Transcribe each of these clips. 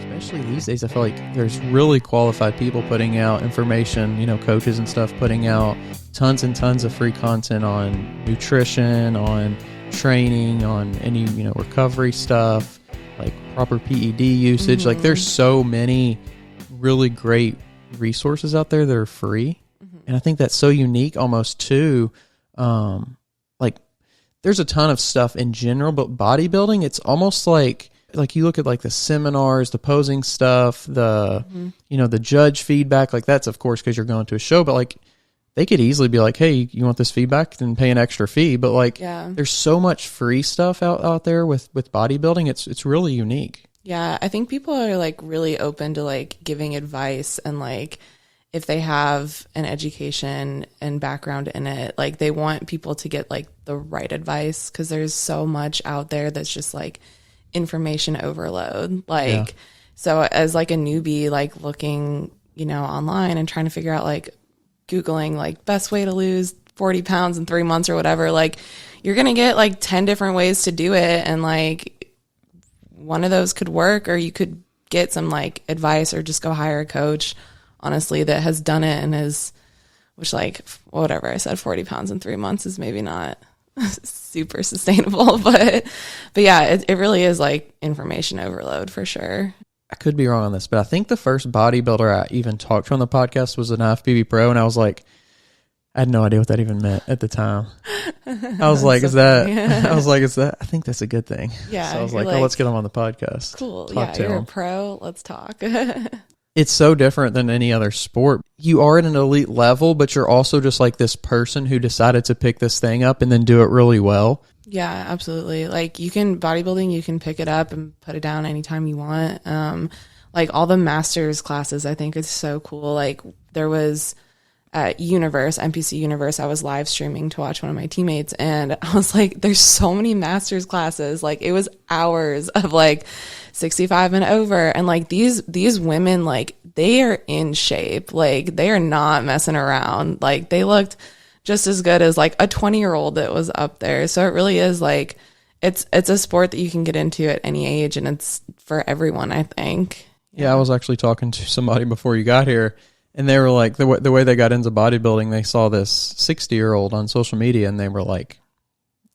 Especially these days, I feel like there's really qualified people putting out information, you know, coaches and stuff putting out tons and tons of free content on nutrition, on training, on any, you know, recovery stuff, like proper PED usage. Like there's so many really great resources out there that are free. And I think that's so unique almost too. Like there's a ton of stuff in general, but bodybuilding, it's almost like you look at like the seminars, the posing stuff, the, you know, the judge feedback, like that's of course, because you're going to a show, but like they could easily be like, hey, you want this feedback? Then pay an extra fee. But like, there's so much free stuff out there with bodybuilding. It's really unique. Yeah. I think people are like really open to like giving advice, and like, if they have an education and background in it, like they want people to get like the right advice, because there's so much out there that's just like information overload. Like, so as like a newbie, like looking, you know, online and trying to figure out, like Googling like best way to lose 40 pounds in 3 months or whatever, like you're going to get like 10 different ways to do it. And like one of those could work, or you could get some like advice or just go hire a coach, honestly, that has done it and is, which like whatever I said, 40 pounds in 3 months is maybe not super sustainable, but yeah, it really is like information overload for sure. I could be wrong on this, but I think the first bodybuilder I even talked to on the podcast was an FBB pro, and I was like, I had no idea what that even meant at the time. I was like, is that, I think that's a good thing. Yeah. So I was like, oh, let's get him on the podcast. Cool. Yeah, you're a pro. Let's talk. It's so different than any other sport. You are at an elite level, but you're also just like this person who decided to pick this thing up and then do it really well. Yeah, absolutely. Like bodybuilding, you can pick it up and put it down anytime you want. Like all the masters classes, I think is so cool. Like there was at NPC Universe, I was live streaming to watch one of my teammates, and I was like, there's so many masters classes. Like it was hours of like 65 and over, and like these women, like they are in shape, like they are not messing around. Like they looked just as good as like a 20-year-old that was up there. So it really is like it's a sport that you can get into at any age, and it's for everyone, I think. Yeah, I was actually talking to somebody before you got here, and they were like, the way they got into bodybuilding, they saw this 60-year-old on social media, and they were like,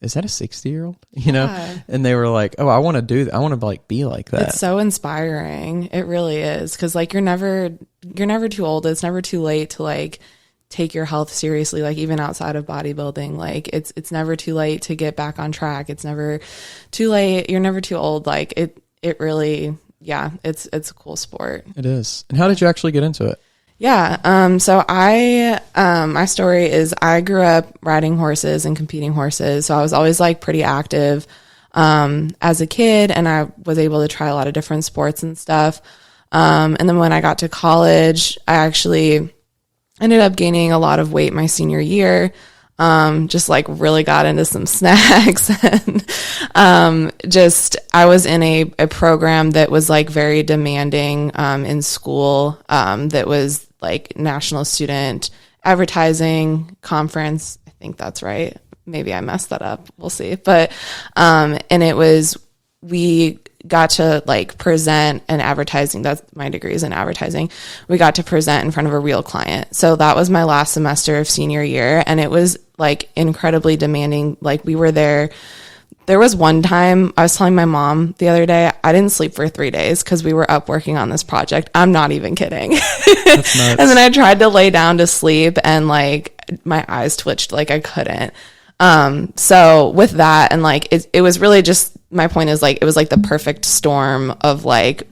is that a 60-year-old? You know? And they were like, oh, I want to do that. I want to like be like that. It's so inspiring. It really is. Cause like you're never too old. It's never too late to like take your health seriously. Like even outside of bodybuilding, like it's never too late to get back on track. It's never too late. You're never too old. Like it really, yeah, it's a cool sport. It is. And how did you actually get into it? Yeah. So my story is I grew up riding horses and competing horses. So I was always like pretty active, as a kid, and I was able to try a lot of different sports and stuff. And then when I got to college, I actually ended up gaining a lot of weight my senior year. Just like really got into some snacks, and, I was in a program that was like very demanding, in school, that was like National Student Advertising Conference. I think that's right. Maybe I messed that up. We'll see. But, and we got to like present an advertising. That's my degree is in advertising. We got to present in front of a real client. So that was my last semester of senior year. And it was like incredibly demanding. Like we were there. There was one time I was telling my mom the other day, I didn't sleep for 3 days because we were up working on this project. I'm not even kidding. That's nuts. And then I tried to lay down to sleep, and like my eyes twitched, like I couldn't. So with that, and like it was really just, my point is like it was like the perfect storm of like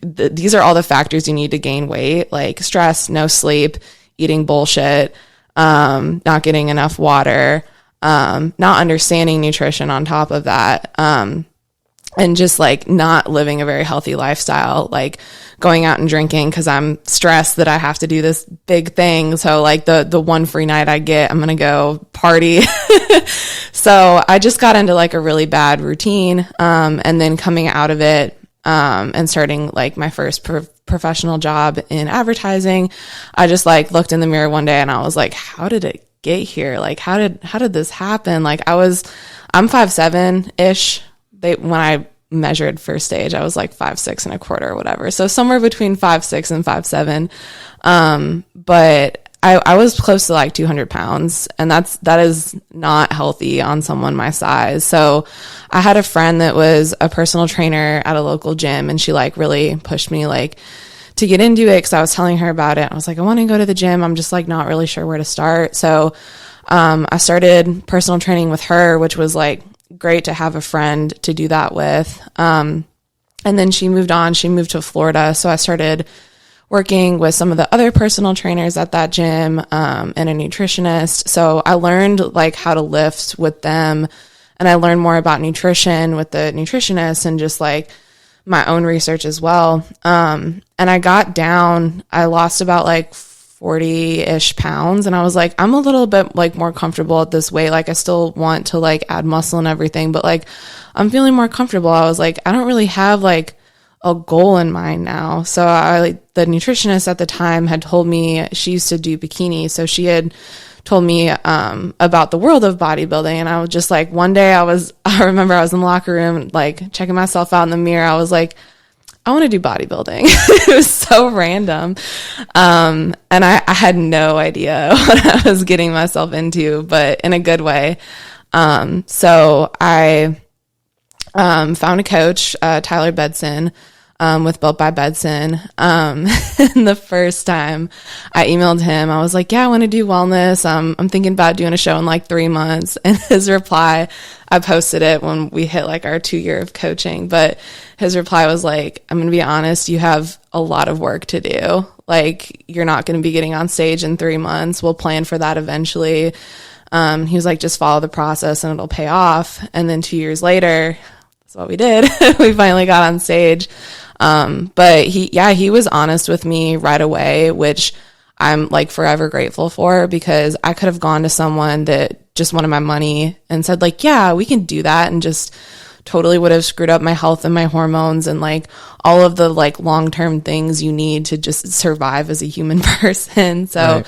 these are all the factors you need to gain weight, like stress, no sleep, eating bullshit, not getting enough water, not understanding nutrition on top of that, and just like not living a very healthy lifestyle, like going out and drinking because I'm stressed that I have to do this big thing. So like the one free night I get, I'm going to go party. So I just got into like a really bad routine. And then coming out of it, and starting like my first professional job in advertising, I just like looked in the mirror one day and I was like, how did it get here? Like, how did this happen? Like I'm 5'7" ish. When I measured for stage, I was like 5'6.25" or whatever. So somewhere between 5'6" and 5'7". But I was close to like 200 pounds, and that is not healthy on someone my size. So I had a friend that was a personal trainer at a local gym, and she like really pushed me like to get into it, because I was telling her about it. I was like, I want to go to the gym. I'm just like not really sure where to start. So I started personal training with her, which was like great to have a friend to do that with. And then she moved on. She moved to Florida. So I started working with some of the other personal trainers at that gym, and a nutritionist. So I learned like how to lift with them, and I learned more about nutrition with the nutritionist, and just like my own research as well. And I got down, I lost about like 40-ish pounds, and I was like, I'm a little bit like more comfortable at this weight. Like I still want to like add muscle and everything, but like I'm feeling more comfortable. I was like, I don't really have like a goal in mind now. So the nutritionist at the time had told me she used to do bikini. So she had told me about the world of bodybuilding. And I was just like, one day I remember I was in the locker room, like checking myself out in the mirror. I was like, I want to do bodybuilding. It was so random. And I had no idea what I was getting myself into, but in a good way. So I found a coach, Tyler Bedson, with Built by Bedson. And the first time I emailed him, I was like, yeah, I want to do wellness. I'm thinking about doing a show in like 3 months. And his reply, I posted it when we hit like our 2 year of coaching, but his reply was like, I'm going to be honest, you have a lot of work to do. Like, you're not going to be getting on stage in 3 months. We'll plan for that eventually. He was like, just follow the process and it'll pay off. And then 2 years later, that's what we did. We finally got on stage. But he was honest with me right away, which I'm like forever grateful for, because I could have gone to someone that just wanted my money and said like, yeah, we can do that, and just totally would have screwed up my health and my hormones and like all of the like long-term things you need to just survive as a human person. So,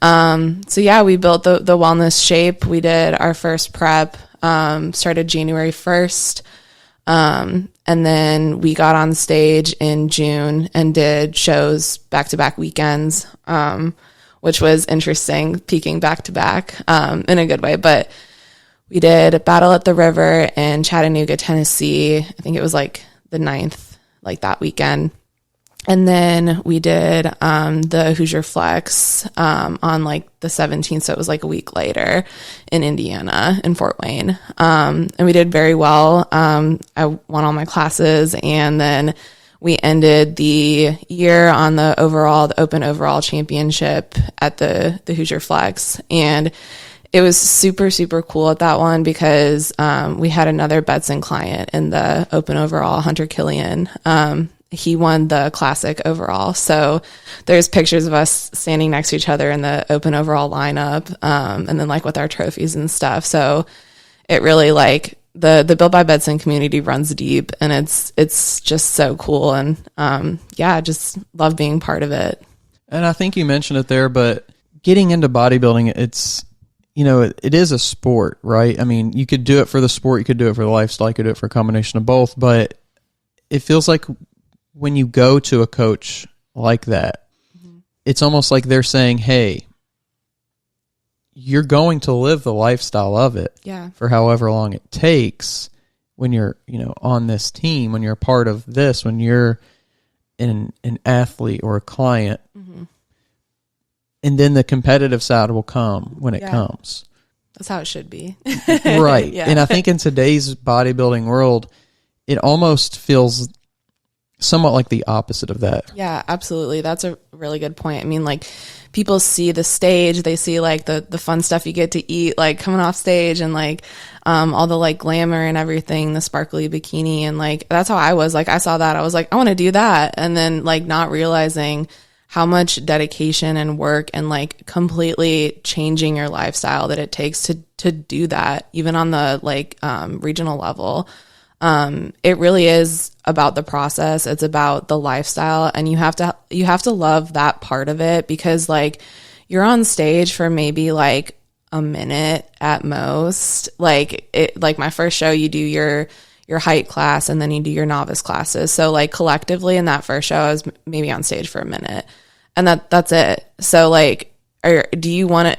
right. So yeah, we built the wellness shape. We did our first prep, started January 1st. And then we got on stage in June and did shows back-to-back weekends, which was interesting, peaking back-to-back, in a good way. But we did Battle at the River in Chattanooga, Tennessee. I think it was like the 9th, like that weekend. And then we did the Hoosier Flex on like the 17th, so it was like a week later in Indiana, in Fort Wayne. And we did very well. I won all my classes, and then we ended the year on the Open Overall Championship at the Hoosier Flex. And it was super, super cool at that one, because we had another Bedson client in the Open Overall, Hunter Killian. He won the classic overall. So there's pictures of us standing next to each other in the Open Overall lineup, and then like with our trophies and stuff. So it really like the Built by Bedson community runs deep, and it's just so cool. And yeah, just love being part of it. And I think you mentioned it there, but getting into bodybuilding, it's, you know, it is a sport, right? I mean, you could do it for the sport, you could do it for the lifestyle, you could do it for a combination of both, but it feels like when you go to a coach like that, mm-hmm. it's almost like they're saying, hey, you're going to live the lifestyle of it for however long it takes when you're, you know, on this team, when you're a part of this, when you're an athlete or a client. Mm-hmm. And then the competitive side will come when it comes. That's how it should be. Right. Yeah. And I think in today's bodybuilding world, it almost feels somewhat like the opposite of that. Yeah, absolutely. That's a really good point. I mean, like, people see the stage, they see like the fun stuff you get to eat, like coming off stage, and like all the like glamour and everything, the sparkly bikini, and like that's how I was. Like, I saw that, I was like, I want to do that, and then like not realizing how much dedication and work and like completely changing your lifestyle that it takes to do that, even on the like regional level. It really is about the process. It's about the lifestyle, and you have to love that part of it, because like you're on stage for maybe like a minute at most. Like my first show, you do your your height class, and then you do your novice classes. So like collectively in that first show, I was maybe on stage for a minute, and that's it. So like, do you want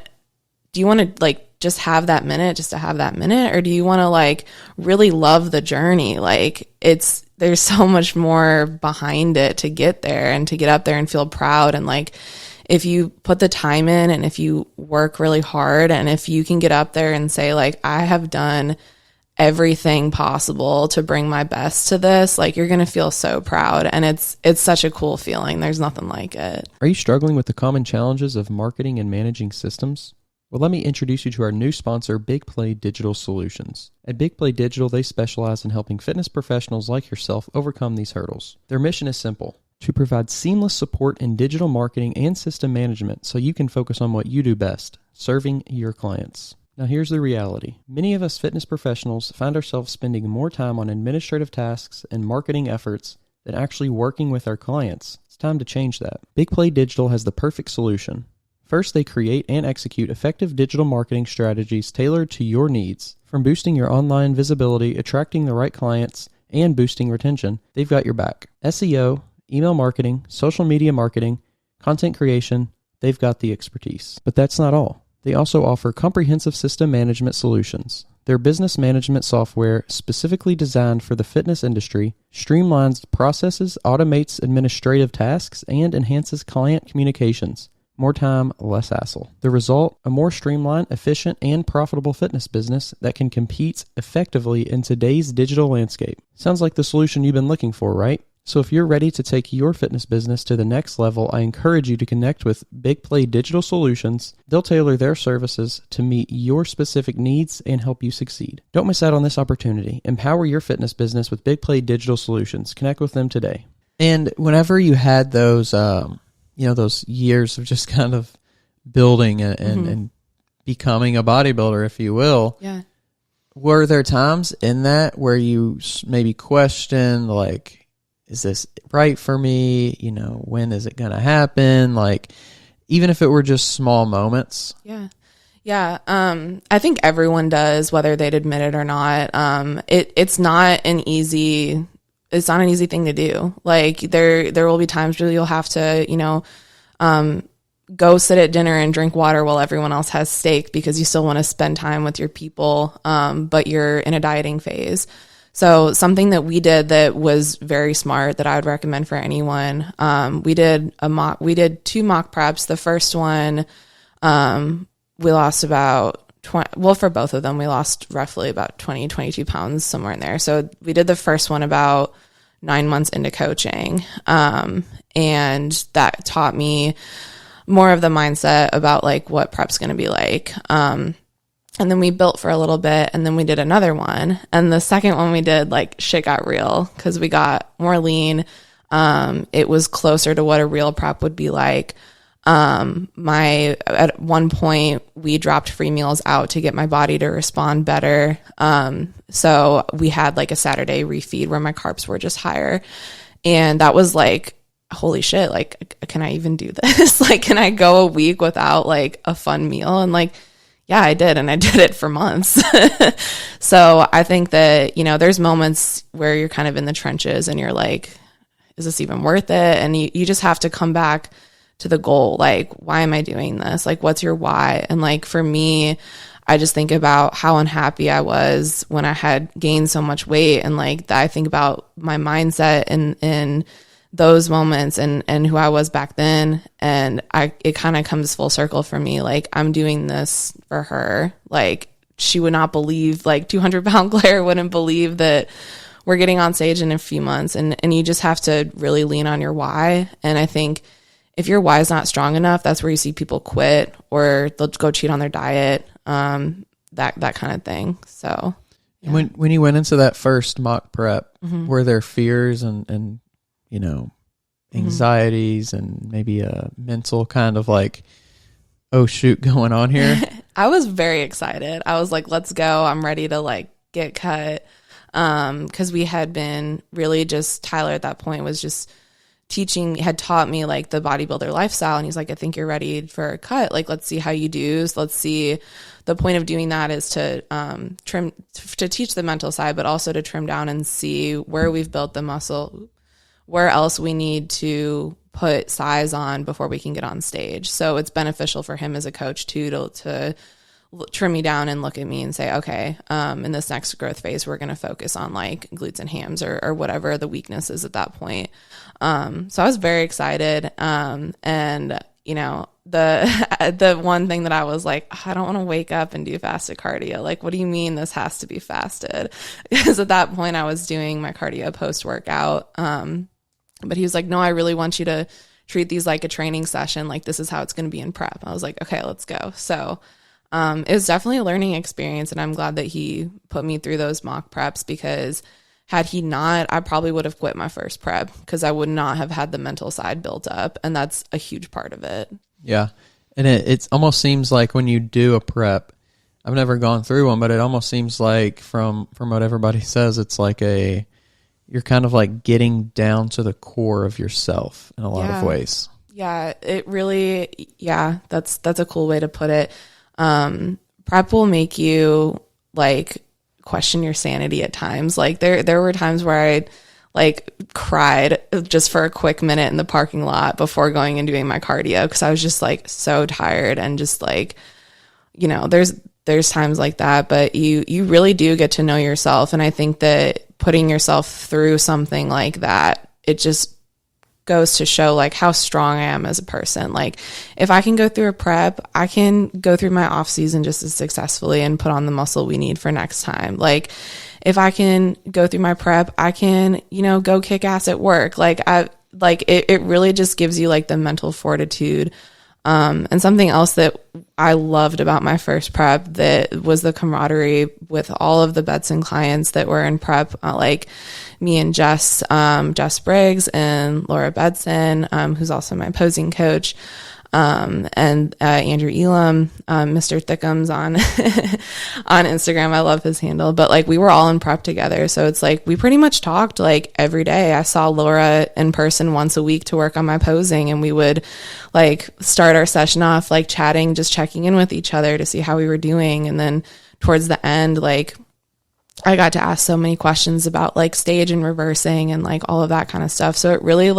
to like just have that minute just to have that minute, or do you want to like really love the journey? Like there's so much more behind it to get there and to get up there and feel proud. And like, if you put the time in and if you work really hard and if you can get up there and say like, I have done everything possible to bring my best to this, like you're going to feel so proud. And it's such a cool feeling. There's nothing like it. Are you struggling with the common challenges of marketing and managing systems? Well, let me introduce you to our new sponsor, Big Play Digital Solutions. At Big Play Digital, they specialize in helping fitness professionals like yourself overcome these hurdles. Their mission is simple: to provide seamless support in digital marketing and system management so you can focus on what you do best, serving your clients. Now here's the reality. Many of us fitness professionals find ourselves spending more time on administrative tasks and marketing efforts than actually working with our clients. It's time to change that. Big Play Digital has the perfect solution. First, they create and execute effective digital marketing strategies tailored to your needs. From boosting your online visibility, attracting the right clients, and boosting retention, they've got your back. SEO, email marketing, social media marketing, content creation, they've got the expertise. But that's not all. They also offer comprehensive system management solutions. Their business management software, specifically designed for the fitness industry, streamlines processes, automates administrative tasks, and enhances client communications. More time, less hassle. The result, a more streamlined, efficient, and profitable fitness business that can compete effectively in today's digital landscape. Sounds like the solution you've been looking for, right? So if you're ready to take your fitness business to the next level, I encourage you to connect with Big Play Digital Solutions. They'll tailor their services to meet your specific needs and help you succeed. Don't miss out on this opportunity. Empower your fitness business with Big Play Digital Solutions. Connect with them today. And whenever you had those, those years of just kind of building and becoming a bodybuilder, if you will. Yeah. Were there times in that where you maybe questioned, like, is this right for me? You know, when is it going to happen? Like, even if it were just small moments. Yeah. Yeah. I think everyone does, whether they'd admit it or not. It's not an easy thing to do. Like there will be times where you'll have to, go sit at dinner and drink water while everyone else has steak because you still want to spend time with your people. But you're in a dieting phase. So something that we did that was very smart that I would recommend for anyone. We did 2 mock preps. The first one, we lost about 20, well, for both of them, we lost roughly about 20, 22 pounds, somewhere in there. So we did the first one about 9 months into coaching. And that taught me more of the mindset about like what prep's going to be like. And then we built for a little bit, and then we did another one. And the second one we did, like, shit got real because we got more lean. It was closer to what a real prep would be like. At one point we dropped free meals out to get my body to respond better. So we had like a Saturday refeed where my carbs were just higher. And that was like, holy shit, like, can I even do this? Like, can I go a week without like a fun meal? And like, yeah, I did. And I did it for months. So I think that, there's moments where you're kind of in the trenches and you're like, is this even worth it? And you just have to come back to the goal. Like, why am I doing this? Like, what's your why? And like, for me, I just think about how unhappy I was when I had gained so much weight. And like, I think about my mindset in those moments and who I was back then. And it kind of comes full circle for me. Like, I'm doing this for her. Like, she would not believe, like 200-pound Claire wouldn't believe that we're getting on stage in a few months. And you just have to really lean on your why. And I think if your why is not strong enough, that's where you see people quit or they'll go cheat on their diet, that kind of thing. So yeah. When you went into that first mock prep, were there fears and anxieties and maybe a mental kind of like, oh shoot, going on here? I was very excited. I was like, let's go. I'm ready to like get cut. Cause we had been really just, Tyler at that point was just had taught me like the bodybuilder lifestyle. And he's like, I think you're ready for a cut. Like, let's see how you do. So let's see. The point of doing that is to to teach the mental side, but also to trim down and see where we've built the muscle, where else we need to put size on before we can get on stage. So it's beneficial for him as a coach too, to trim me down and look at me and say, okay, in this next growth phase, we're going to focus on like glutes and hams or whatever the weakness is at that point. So I was very excited. And you know, the one thing that I was like, I don't want to wake up and do fasted cardio. Like, what do you mean this has to be fasted? Because at that point I was doing my cardio post workout. But he was like, no, I really want you to treat these like a training session. Like, this is how it's going to be in prep. I was like, okay, let's go. So it was definitely a learning experience, and I'm glad that he put me through those mock preps, because had he not, I probably would have quit my first prep because I would not have had the mental side built up, and that's a huge part of it. Yeah, and it almost seems like when you do a prep, I've never gone through one, but it almost seems like from what everybody says, it's like you're kind of like getting down to the core of yourself in a lot of ways. Yeah, it really, that's a cool way to put it. Prep will make you like question your sanity at times. Like there were times where I like cried just for a quick minute in the parking lot before going and doing my cardio, because I was just like so tired, and just like, you know, there's times like that, but you really do get to know yourself. And I think that putting yourself through something like that, it just goes to show like how strong I am as a person. Like, if I can go through a prep, I can go through my off season just as successfully and put on the muscle we need for next time. Like, if I can go through my prep, I can, you know, go kick ass at work. Like, it really just gives you like the mental fortitude. And something else that I loved about my first prep, that was the camaraderie with all of the Bedson clients that were in prep, like me and Jess Briggs and Laura Bedson, who's also my posing coach, and Andrew Elam, Mr. Thickums on on Instagram. I love his handle. But like, we were all in prep together, so it's like we pretty much talked like every day. I saw Laura in person once a week to work on my posing, and we would like start our session off like chatting, just checking in with each other to see how we were doing. And then towards the end, like, I got to ask so many questions about like stage and reversing and like all of that kind of stuff. So it really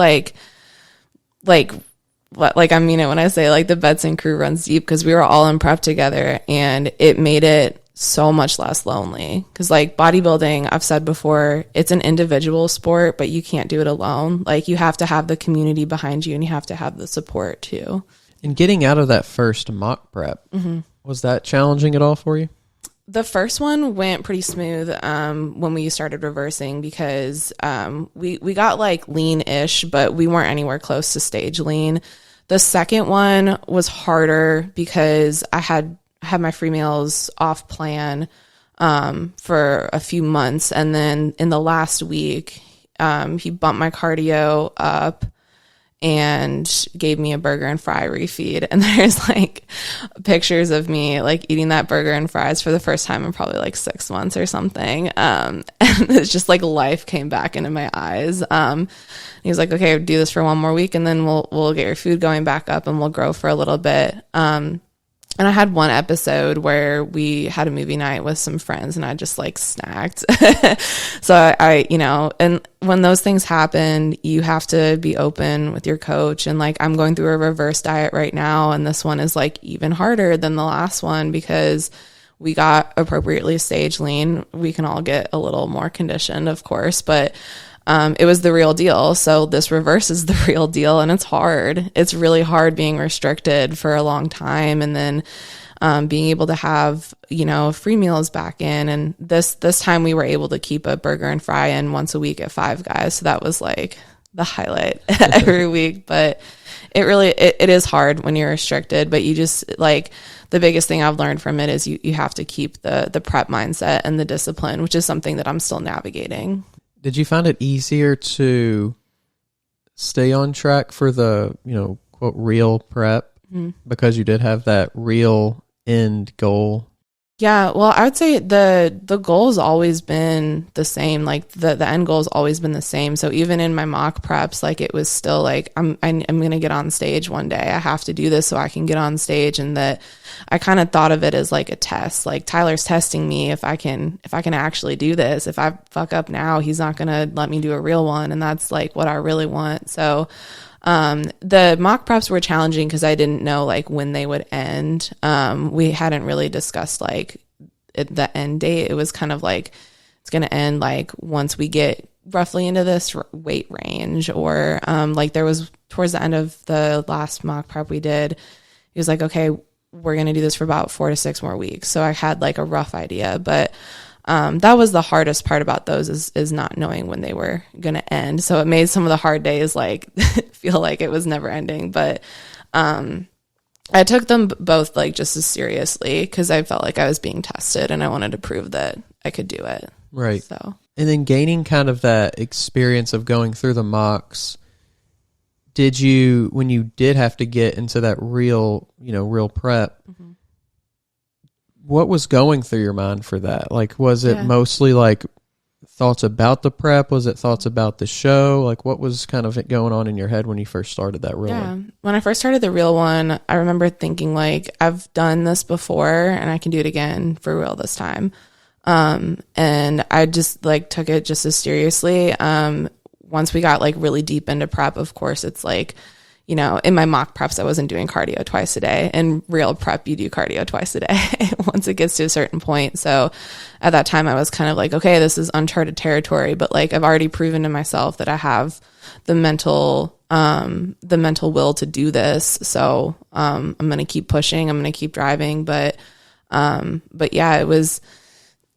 I mean it when I say like the Bedson crew runs deep, because we were all in prep together, and it made it so much less lonely. Because like bodybuilding, I've said before, it's an individual sport, but you can't do it alone. Like, you have to have the community behind you, and you have to have the support too. And getting out of that first mock prep, was that challenging at all for you? The first one went pretty smooth when we started reversing, because we got like lean-ish, but we weren't anywhere close to stage lean. The second one was harder because I had my free meals off plan for a few months, and then in the last week he bumped my cardio up and gave me a burger and fry refeed. And there's like pictures of me like eating that burger and fries for the first time in probably like 6 months or something. And it's just like life came back into my eyes. He was like, okay, do this for one more week, and then we'll get your food going back up, and we'll grow for a little bit. And I had one episode where we had a movie night with some friends, and I just like snacked. So I, you know, and when those things happen, you have to be open with your coach. And like, I'm going through a reverse diet right now, and this one is like even harder than the last one because we got appropriately stage lean. We can all get a little more conditioned, of course, but it was the real deal. So this reverse is the real deal, and it's hard. It's really hard being restricted for a long time, and then being able to have, you know, free meals back in. And this time we were able to keep a burger and fry in once a week at Five Guys. So that was like the highlight every week. But it is hard when you're restricted, but you just like, the biggest thing I've learned from it is you have to keep the prep mindset and the discipline, which is something that I'm still navigating. Did you find it easier to stay on track for the, you know, quote, real prep because you did have that real end goal Yeah, well, I would say the goal's always been the same. Like the end goal's always been the same. So even in my mock preps, like it was still like I'm gonna get on stage one day. I have to do this so I can get on stage, and that I kind of thought of it as like a test. Like Tyler's testing me if I can actually do this. If I fuck up now, he's not gonna let me do a real one, and that's like what I really want. So the mock preps were challenging because I didn't know like when they would end. We hadn't really discussed like the end date. It was kind of like it's going to end like once we get roughly into this weight range, or like there was towards the end of the last mock prep we did, he was like, okay, we're going to do this for about 4 to 6 more weeks. So I had like a rough idea, but that was the hardest part about those is not knowing when they were going to end. So it made some of the hard days like feel like it was never ending. But I took them both like just as seriously because I felt like I was being tested and I wanted to prove that I could do it. Right. So, and then gaining kind of that experience of going through the mocks, did you, when you did have to get into that real prep, mm-hmm. what was going through your mind for that? Like, was it mostly like thoughts about the prep? Was it thoughts about the show? Like, what was kind of going on in your head when you first started that real one? When I first started the real one, I remember thinking like, I've done this before and I can do it again for real this time. And I just like took it just as seriously. Once we got like really deep into prep, of course, it's like, you know, in my mock preps, I wasn't doing cardio twice a day. In real prep, you do cardio twice a day once it gets to a certain point. So at that time, I was kind of like, okay, this is uncharted territory, but like I've already proven to myself that I have the mental will to do this. So I'm going to keep pushing. I'm going to keep driving. But yeah, it was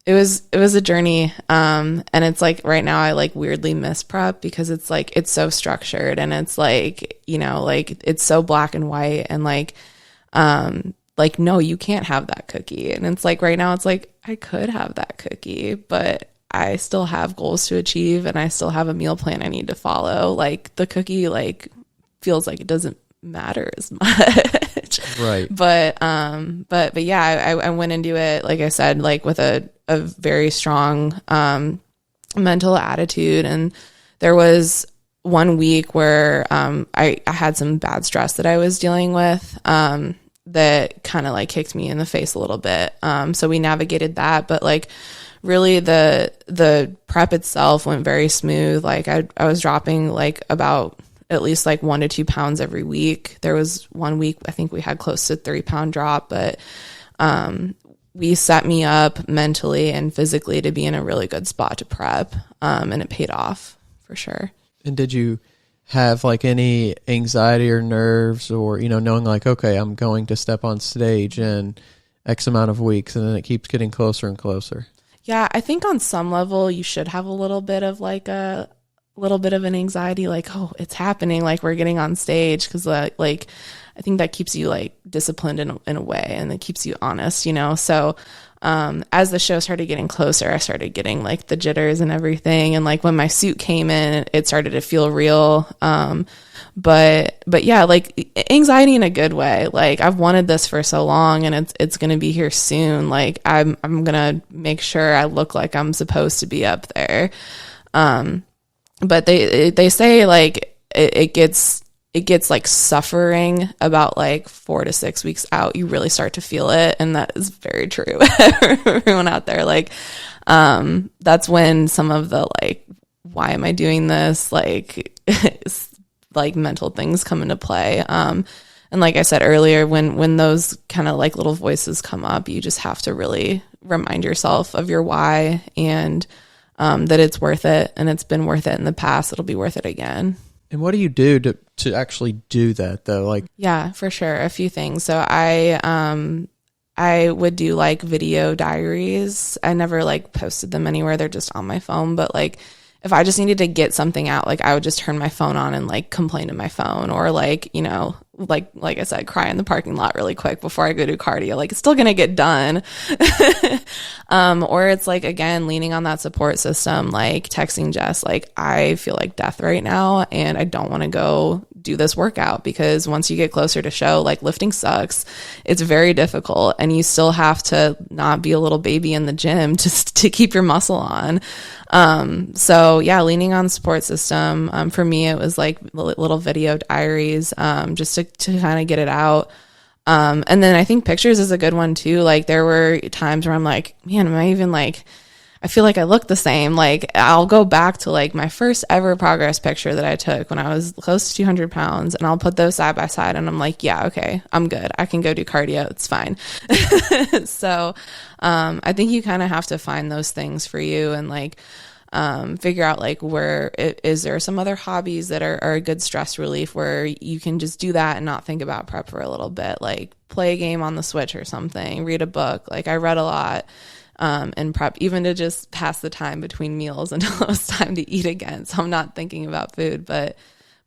a journey. And it's like right now I like weirdly miss prep because it's like, it's so structured and it's like, you know, like it's so black and white and like, no, you can't have that cookie. And it's like, right now it's like, I could have that cookie, but I still have goals to achieve and I still have a meal plan I need to follow. Like the cookie, like feels like it doesn't matter as much. Right. But yeah, I went into it, like I said, like with a very strong mental attitude. And there was one week where I had some bad stress that I was dealing with that kind of like kicked me in the face a little bit. So we navigated that, but like really the prep itself went very smooth. Like I was dropping like about at least like 1 to 2 pounds every week. There was one week, I think we had close to 3-pound drop, but we set me up mentally and physically to be in a really good spot to prep. And it paid off for sure. And did you have like any anxiety or nerves or, you know, knowing like, okay, I'm going to step on stage in X amount of weeks and then it keeps getting closer and closer? Yeah, I think on some level you should have a little bit of like a little bit of an anxiety, like, oh, it's happening, like we're getting on stage, because like I think that keeps you like disciplined in a way, and it keeps you honest, you know. So as the show started getting closer, I started getting like the jitters and everything, and like when my suit came in, it started to feel real. But yeah, like anxiety in a good way. Like I've wanted this for so long, and it's gonna be here soon. Like I'm gonna make sure I look like I'm supposed to be up there. But they say like it gets like suffering about like 4 to 6 weeks out. You really start to feel it, and that is very true. Everyone out there, like that's when some of the like, why am I doing this? Like like mental things come into play. And like I said earlier, when those kind of like little voices come up, you just have to really remind yourself of your why, and that it's worth it, and it's been worth it in the past. It'll be worth it again. And what do you do to actually do that though? Like, yeah, for sure. A few things. So I would do like video diaries. I never like posted them anywhere. They're just on my phone. But like, if I just needed to get something out, like I would just turn my phone on and like complain to my phone, or like, you know, like I said, cry in the parking lot really quick before I go do cardio. Like it's still going to get done. Or it's like, again, leaning on that support system, like texting Jess, like I feel like death right now and I don't want to go do this workout, because once you get closer to show, like lifting sucks. It's very difficult, and you still have to not be a little baby in the gym just to keep your muscle on. So yeah, leaning on support system. For me, it was like little video diaries, just to kind of get it out. And then I think pictures is a good one too. Like there were times where I'm like, man, am I even like, I feel like I look the same. Like I'll go back to like my first ever progress picture that I took when I was close to 200 pounds, and I'll put those side by side, and I'm like, yeah, okay, I'm good. I can go do cardio. It's fine. So, I think you kind of have to find those things for you, and like, figure out like is there some other hobbies that are a good stress relief where you can just do that and not think about prep for a little bit, like play a game on the Switch or something, read a book. Like I read a lot in prep, even to just pass the time between meals until it was time to eat again, so I'm not thinking about food. But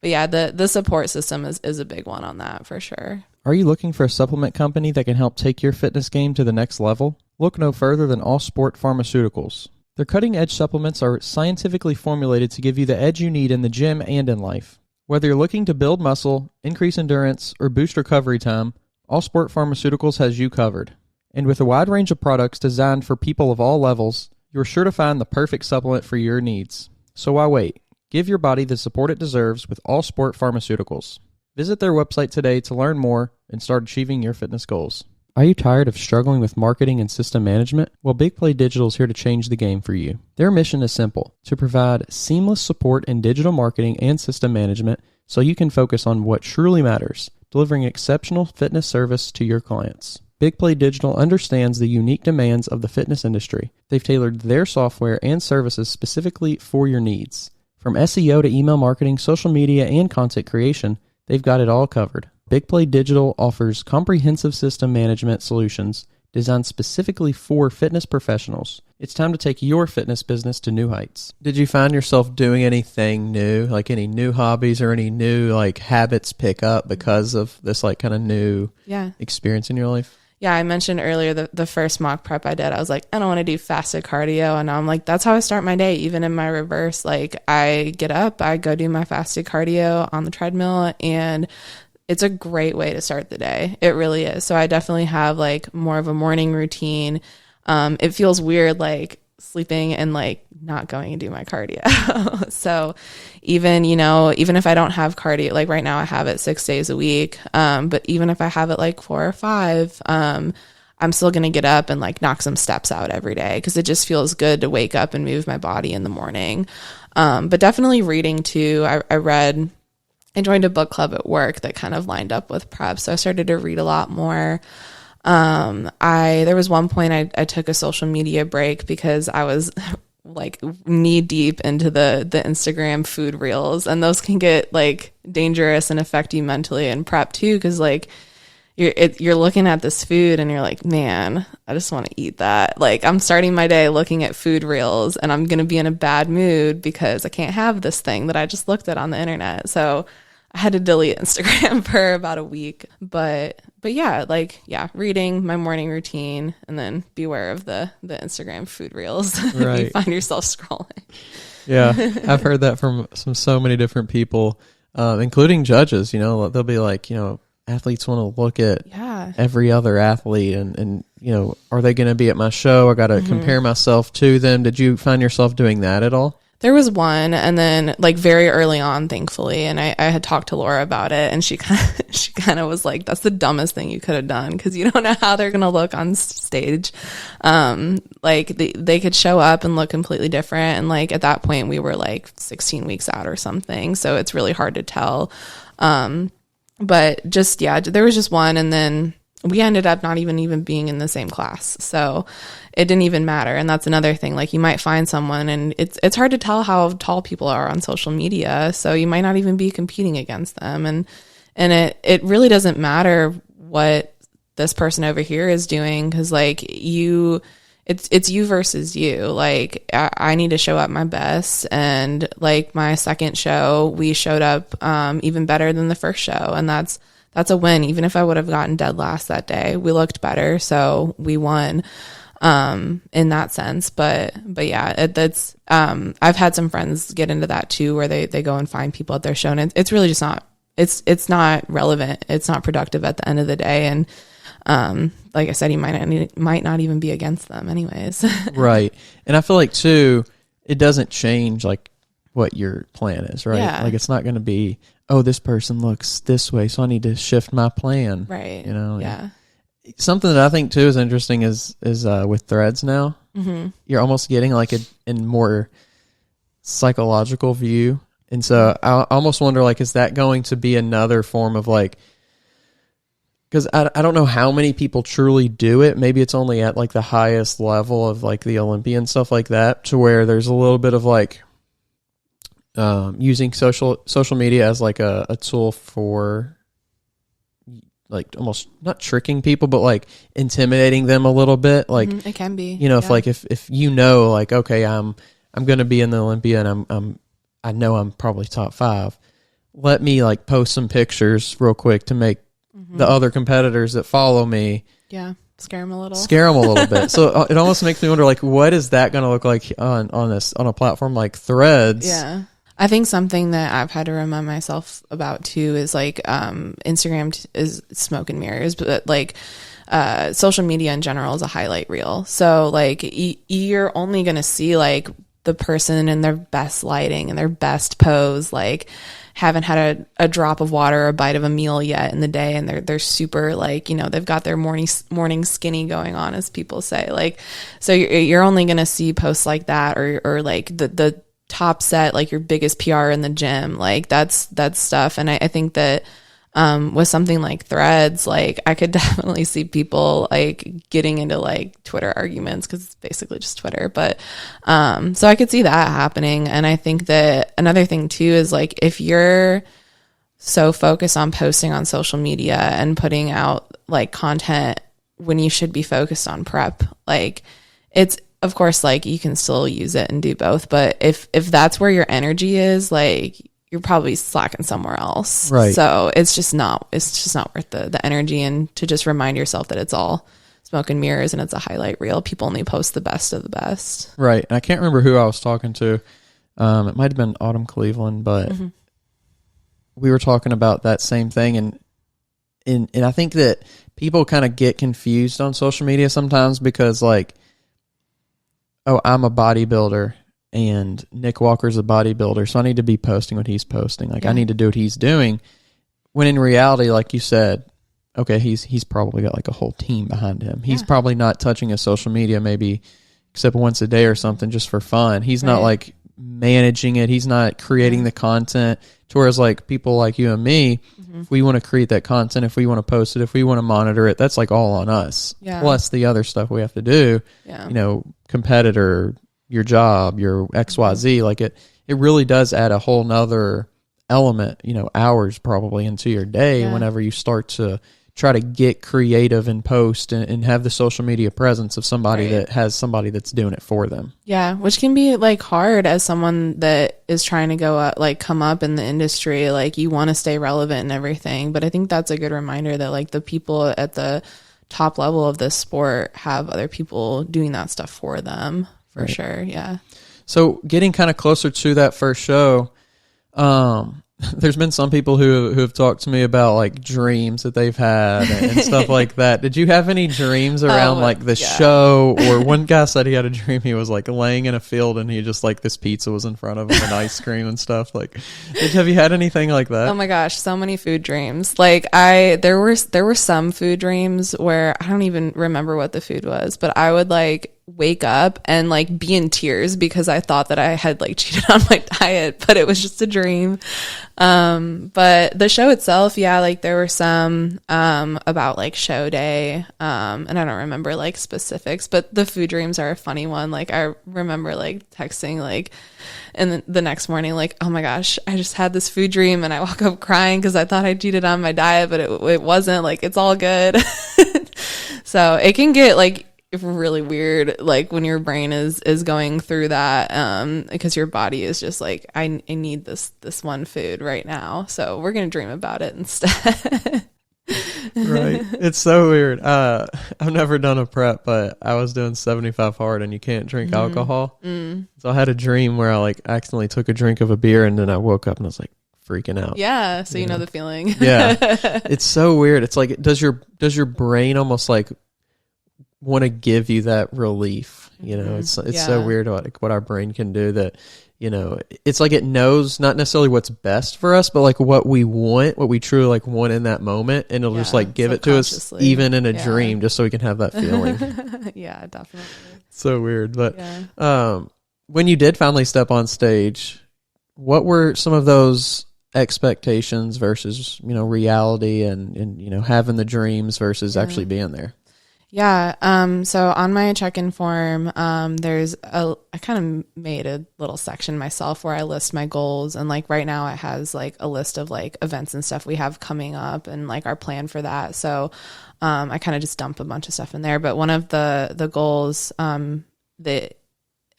yeah, the support system is a big one on that for sure. Are you looking for a supplement company that can help take your fitness game to the next level? Look no further than All Sport Pharmaceuticals. Their cutting-edge supplements are scientifically formulated to give you the edge you need in the gym and in life. Whether you're looking to build muscle, increase endurance, or boost recovery time, All Sport Pharmaceuticals has you covered. And with a wide range of products designed for people of all levels, you're sure to find the perfect supplement for your needs. So why wait? Give your body the support it deserves with All Sport Pharmaceuticals. Visit their website today to learn more and start achieving your fitness goals. Are you tired of struggling with marketing and system management? Well, Big Play Digital is here to change the game for you. Their mission is simple: to provide seamless support in digital marketing and system management so you can focus on what truly matters, delivering exceptional fitness service to your clients. Big Play Digital understands the unique demands of the fitness industry. They've tailored their software and services specifically for your needs. From SEO to email marketing, social media, and content creation, they've got it all covered. Big Play Digital offers comprehensive system management solutions designed specifically for fitness professionals. It's time to take your fitness business to new heights. Did you find yourself doing anything new, like any new hobbies or any new like habits pick up because of this like kind of new experience in your life? Yeah, I mentioned earlier the first mock prep I did, I was like, I don't want to do fasted cardio. And now I'm like, that's how I start my day, even in my reverse. Like I get up, I go do my fasted cardio on the treadmill, and it's a great way to start the day. It really is. So I definitely have like more of a morning routine. It feels weird like sleeping and like not going and do my cardio. So even if I don't have cardio, like right now I have it 6 days a week. But even if I have it like 4 or 5, I'm still going to get up and like knock some steps out every day, because it just feels good to wake up and move my body in the morning. But definitely reading too. I joined a book club at work that kind of lined up with prep, so I started to read a lot more. There was one point I took a social media break because I was like knee deep into the Instagram food reels, and those can get like dangerous and affect you mentally in prep too, because like you're looking at this food and you're like, man, I just want to eat that. Like I'm starting my day looking at food reels, and I'm going to be in a bad mood because I can't have this thing that I just looked at on the internet. So I had to delete Instagram for about a week, but yeah, reading, my morning routine, and then beware of the Instagram food reels. Right. If you find yourself scrolling. Yeah. I've heard that from so many different people, including judges. They'll be like, athletes want to look at every other athlete and are they going to be at my show? I got to compare myself to them. Did you find yourself doing that at all? There was one, and then like very early on, thankfully, and I had talked to Laura about it, and she kind of was like, that's the dumbest thing you could have done, because you don't know how they're going to look on stage. Like they could show up and look completely different. And like at that point we were like 16 weeks out or something. So it's really hard to tell. But just, there was just one, and then we ended up not even being in the same class. So it didn't even matter. And that's another thing. Like you might find someone, and it's hard to tell how tall people are on social media. So you might not even be competing against them. And it really doesn't matter what this person over here is doing. 'Cause like it's you versus you. Like I need to show up my best. And like my second show, we showed up, even better than the first show. And that's a win. Even if I would have gotten dead last that day, we looked better. So we won, in that sense. But yeah, I've had some friends get into that too, where they go and find people at their show, and it's really just not it's not relevant. It's not productive at the end of the day. And like I said, you might not even be against them anyways. Right. And I feel like too, it doesn't change like what your plan is, right? Yeah. Like it's not going to be, oh, this person looks this way, so I need to shift my plan. Right. You know? Yeah. Something that I think too is interesting is with threads now. Mm-hmm. You're almost getting like a more psychological view. And so I almost wonder, like, is that going to be another form of like, because I don't know how many people truly do it. Maybe it's only at like the highest level of like the Olympian stuff like that, to where there's a little bit of like using social media as like a tool for like almost not tricking people, but like intimidating them a little bit. Like it can be, you know, if you know, like, okay, I'm going to be in the Olympia and I know I'm probably top 5. Let me like post some pictures real quick to make the other competitors that follow me. Yeah. Scare them a little bit. So it almost makes me wonder, like, what is that going to look like on a platform like Threads? Yeah. I think something that I've had to remind myself about too is like Instagram is smoke and mirrors, but like social media in general is a highlight reel. So like you're only going to see like the person in their best lighting and their best pose, like haven't had a drop of water or a bite of a meal yet in the day, and they're super like, you know, they've got their morning skinny going on, as people say. Like, so you're only going to see posts like that, or like the top set, like your biggest PR in the gym, like that's stuff. And I think that with something like Threads, like I could definitely see people like getting into like Twitter arguments, because it's basically just Twitter. But so I could see that happening. And I think that another thing too is like, if you're so focused on posting on social media and putting out like content when you should be focused on prep, like it's, of course, like you can still use it and do both, but if that's where your energy is, like you're probably slacking somewhere else. Right. So it's just not worth the energy, and to just remind yourself that it's all smoke and mirrors and it's a highlight reel. People only post the best of the best. Right. And I can't remember who I was talking to. It might have been Autumn Cleveland, but we were talking about that same thing. And I think that people kind of get confused on social media sometimes, because like, oh, I'm a bodybuilder and Nick Walker's a bodybuilder, so I need to be posting what he's posting. Like, I need to do what he's doing. When in reality, like you said, okay, he's probably got like a whole team behind him. He's probably not touching his social media maybe except once a day or something, just for fun. He's not like managing it. He's not creating the content. To whereas like people like you and me, if we want to create that content, if we want to post it, if we want to monitor it, that's like all on us. Yeah. Plus the other stuff we have to do, you know, competitor, your job, your XYZ, like it really does add a whole nother element, you know, hours probably into your day whenever you start to try to get creative and post and have the social media presence of somebody that has somebody that's doing it for them. Yeah, which can be like hard as someone that is trying to go up, like come up in the industry. Like you want to stay relevant and everything, but I think that's a good reminder that like the people at the top level of this sport have other people doing that stuff for them, for sure. Yeah. So getting kind of closer to that first show, there's been some people who have talked to me about like dreams that they've had and stuff like that. Did you have any dreams around like the show? Or one guy said he had a dream he was like laying in a field and he just like this pizza was in front of him and ice cream and stuff. Like, have you had anything like that? Oh my gosh, so many food dreams. Like there were some food dreams where I don't even remember what the food was, but I would like wake up and like be in tears because I thought that I had like cheated on my diet, but it was just a dream. But the show itself, like there were some about like show day, and I don't remember like specifics, but the food dreams are a funny one. Like I remember like texting like and the next morning like, oh my gosh, I just had this food dream and I woke up crying because I thought I cheated on my diet, but it wasn't. Like it's all good. So it can get like really weird, like when your brain is going through that, because your body is just like, I need this one food right now, so we're gonna dream about it instead. Right. It's so weird. I've never done a prep, but I was doing 75 hard and you can't drink alcohol. So I had a dream where I like accidentally took a drink of a beer and then I woke up and I was like, freaking out. Yeah. So you know the feeling. Yeah. It's so weird. It's like, does your brain almost like want to give you that relief? You know, it's so weird what our brain can do that, you know, it's like it knows not necessarily what's best for us, but like what we want, what we truly like want in that moment. And it'll just like give it to us even in a dream, just so we can have that feeling. Yeah, definitely. So weird. But when you did finally step on stage, what were some of those expectations versus, you know, reality and you know, having the dreams versus actually being there? Yeah. So on my check-in form, I kind of made a little section myself where I list my goals, and like right now it has like a list of like events and stuff we have coming up and like our plan for that. So, I kind of just dump a bunch of stuff in there, but one of the goals, that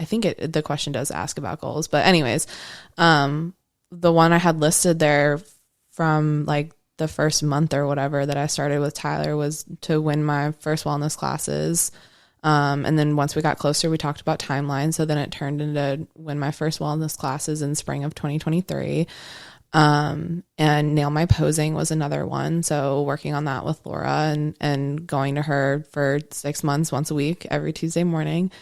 I think the question does ask about goals, but anyways, the one I had listed there from like the first month or whatever that I started with Tyler was to win my first wellness classes. And then once we got closer, we talked about timeline. So then it turned into win my first wellness classes in spring of 2023. And nail my posing was another one. So working on that with Laura and going to her for 6 months, once a week, every Tuesday morning.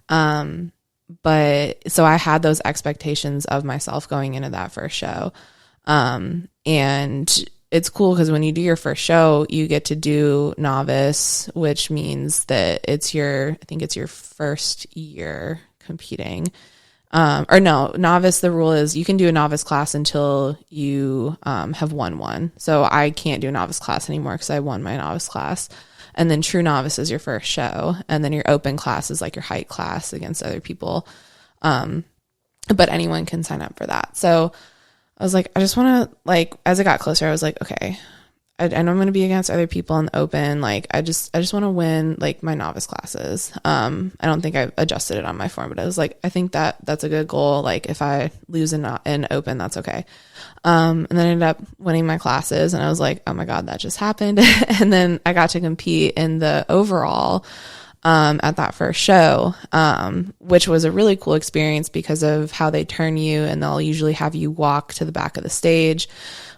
But so I had those expectations of myself going into that first show. And it's cool because when you do your first show, you get to do novice, which means that I think it's your first year competing. Or no, novice, the rule is you can do a novice class until you have won one. So I can't do a novice class anymore because I won my novice class. And then true novice is your first show. And then your open class is like your height class against other people. But anyone can sign up for that. So I was like, I just want to, like, as it got closer, I was like, okay, I know I'm going to be against other people in the open. Like, I just want to win like my novice classes. I don't think I adjusted it on my form, but I was like, I think that's a good goal. Like if I lose in open, that's okay. And then I ended up winning my classes and I was like, oh my God, that just happened. And then I got to compete in the overall, at that first show, which was a really cool experience because of how they turn you, and they'll usually have you walk to the back of the stage,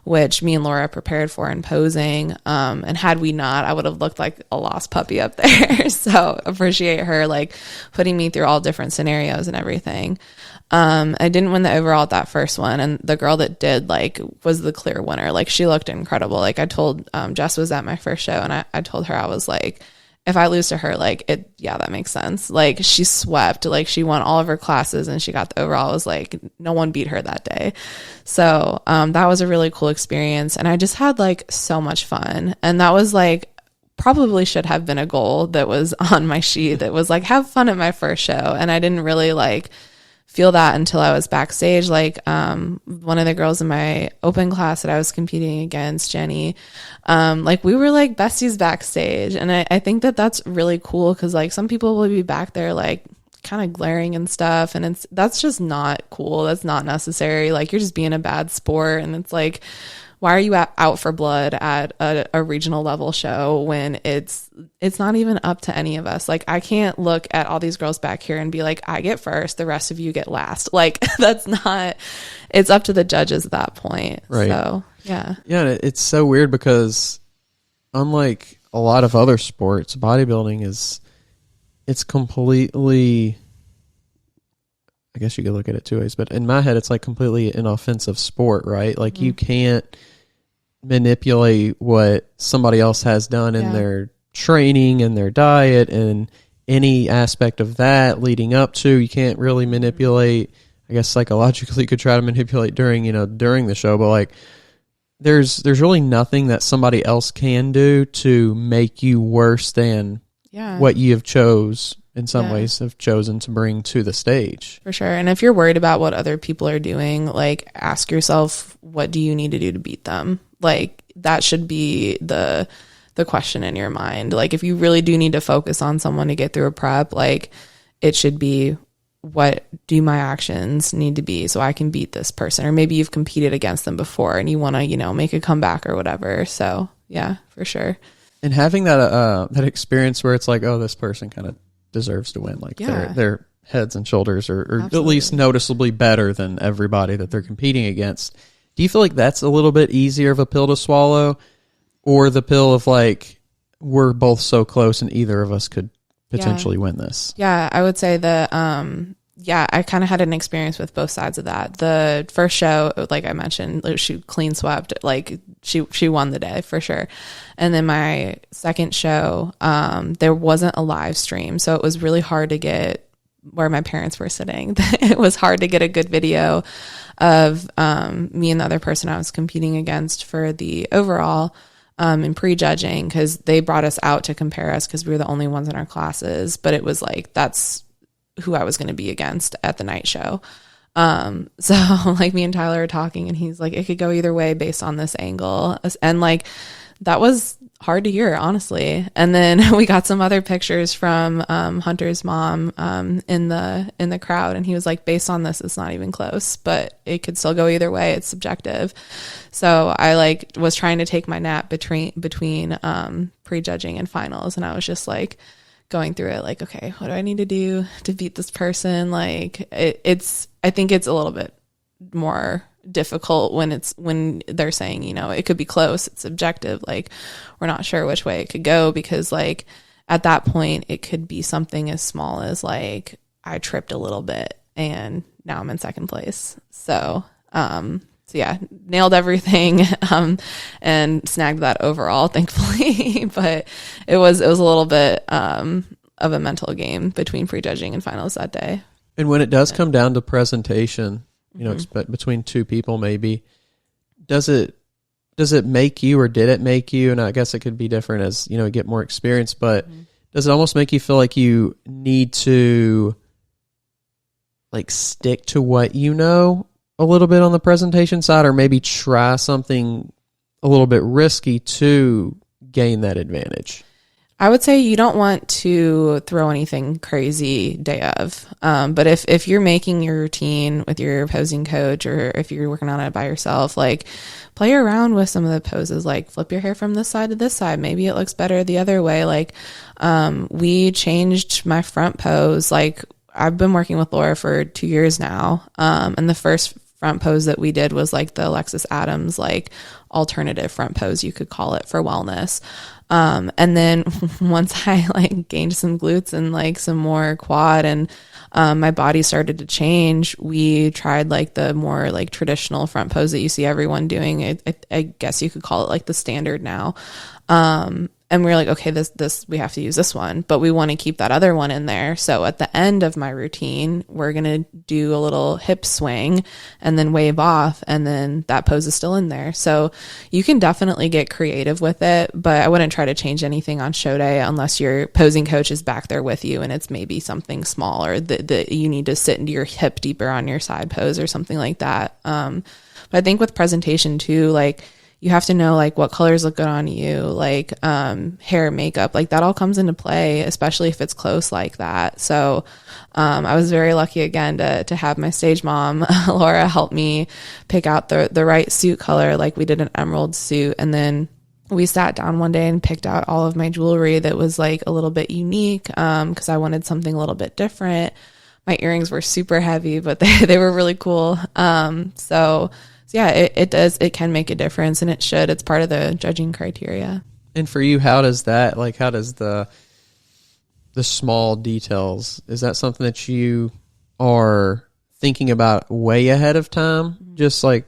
which me and Laura prepared for in posing. And had we not, I would have looked like a lost puppy up there. So appreciate her like putting me through all different scenarios and everything. I didn't win the overall at that first one, and the girl that did like was the clear winner. Like she looked incredible. Like I told, Jess was at my first show, and I told her, I was like, if I lose to her, like that makes sense. Like she swept, like she won all of her classes and she got the overall. I was like, no one beat her that day. So, that was a really cool experience. And I just had like so much fun. And that was like, probably should have been a goal that was on my sheet that was like, have fun at my first show. And I didn't really like feel that until I was backstage. Like, one of the girls in my open class that I was competing against, Jenny, like we were like besties backstage. And I think that that's really cool because like some people will be back there like kind of glaring and stuff. And that's just not cool. That's not necessary. Like you're just being a bad sport. And it's like, why are you out for blood at a regional level show when it's not even up to any of us? Like I can't look at all these girls back here and be like, I get first, the rest of you get last. Like that's not, it's up to the judges at that point. Right. So yeah. Yeah. It's so weird because unlike a lot of other sports, bodybuilding it's completely, I guess you could look at it two ways, but in my head, it's like completely an offensive sport, right? Like you can't manipulate what somebody else has done in their training and their diet and any aspect of that leading up to. You can't really manipulate, I guess psychologically you could try to manipulate during the show, but like there's really nothing that somebody else can do to make you worse than what you have chosen to bring to the stage. For sure. And if you're worried about what other people are doing, like ask yourself, what do you need to do to beat them? Like that should be the question in your mind. Like if you really do need to focus on someone to get through a prep, like it should be, what do my actions need to be so I can beat this person? Or maybe you've competed against them before and you want to, make a comeback or whatever. So yeah, for sure. And having that experience where it's like, oh, this person kind of deserves to win. Like their heads and shoulders are at least noticeably better than everybody that they're competing against. Do you feel like that's a little bit easier of a pill to swallow, or the pill of like, we're both so close and either of us could potentially win this? Yeah, I would say that, I kind of had an experience with both sides of that. The first show, like I mentioned, she clean swept, like she won the day for sure. And then my second show, there wasn't a live stream. So it was really hard to get where my parents were sitting. It was hard to get a good video of me and the other person I was competing against for the overall and pre-judging, because they brought us out to compare us because we were the only ones in our classes. But it was like, that's who I was going to be against at the night show. So like me and Tyler are talking and he's like, it could go either way based on this angle. And like, that was hard to hear, honestly. And then we got some other pictures from Hunter's mom in the crowd, and he was like, based on this, it's not even close, but it could still go either way. It's subjective. So I like was trying to take my nap between prejudging and finals, and I was just like going through it like, okay, what do I need to do to beat this person? Like I think it's a little bit more difficult when they're saying, you know, it could be close, it's subjective, like we're not sure which way it could go, because like at that point it could be something as small as like I tripped a little bit and now I'm in second place. So yeah, nailed everything and snagged that overall, thankfully. But it was a little bit of a mental game between prejudging and finals that day. And when it does come down to presentation, you know, between two people, maybe, does it make you, or did it make you, and I guess it could be different as, you know, get more experience, but does it almost make you feel like you need to like stick to what you know a little bit on the presentation side, or maybe try something a little bit risky to gain that advantage? I would say you don't want to throw anything crazy day of. But if you're making your routine with your posing coach, or if you're working on it by yourself, like play around with some of the poses, like flip your hair from this side to this side. Maybe it looks better the other way. Like, we changed my front pose. Like I've been working with Laura for 2 years now. And the first front pose that we did was like the Alexis Adams, like alternative front pose, you could call it, for wellness. And then once I like gained some glutes and like some more quad, and my body started to change, we tried like the more like traditional front pose that you see everyone doing. I guess you could call it like the standard now. And we were like, okay, this we have to use this one, but we want to keep that other one in there. So at the end of my routine, we're going to do a little hip swing and then wave off, and then that pose is still in there. So you can definitely get creative with it, but I wouldn't try to change anything on show day unless your posing coach is back there with you and it's maybe something smaller that you need to sit into your hip deeper on your side pose or something like that. But I think with presentation too, like, you have to know like what colors look good on you, like hair, makeup, like that all comes into play, especially if it's close like that. So I was very lucky again to have my stage mom, Laura, help me pick out the right suit color. Like we did an emerald suit, and then we sat down one day and picked out all of my jewelry that was like a little bit unique, because I wanted something a little bit different. My earrings were super heavy, but they were really cool. So yeah, it can make a difference, and it should. It's part of the judging criteria. And for you, how does the small details, is that something that you are thinking about way ahead of time? Just like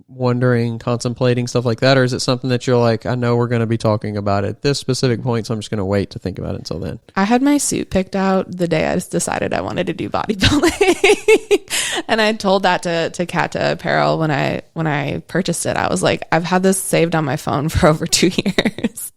wondering, contemplating stuff like that? Or is it something that you're like, I know we're going to be talking about it at this specific point, so I'm just going to wait to think about it until then? I had my suit picked out the day I just decided I wanted to do bodybuilding. And I told that to Kata Apparel when I purchased it. I was like, I've had this saved on my phone for over 2 years.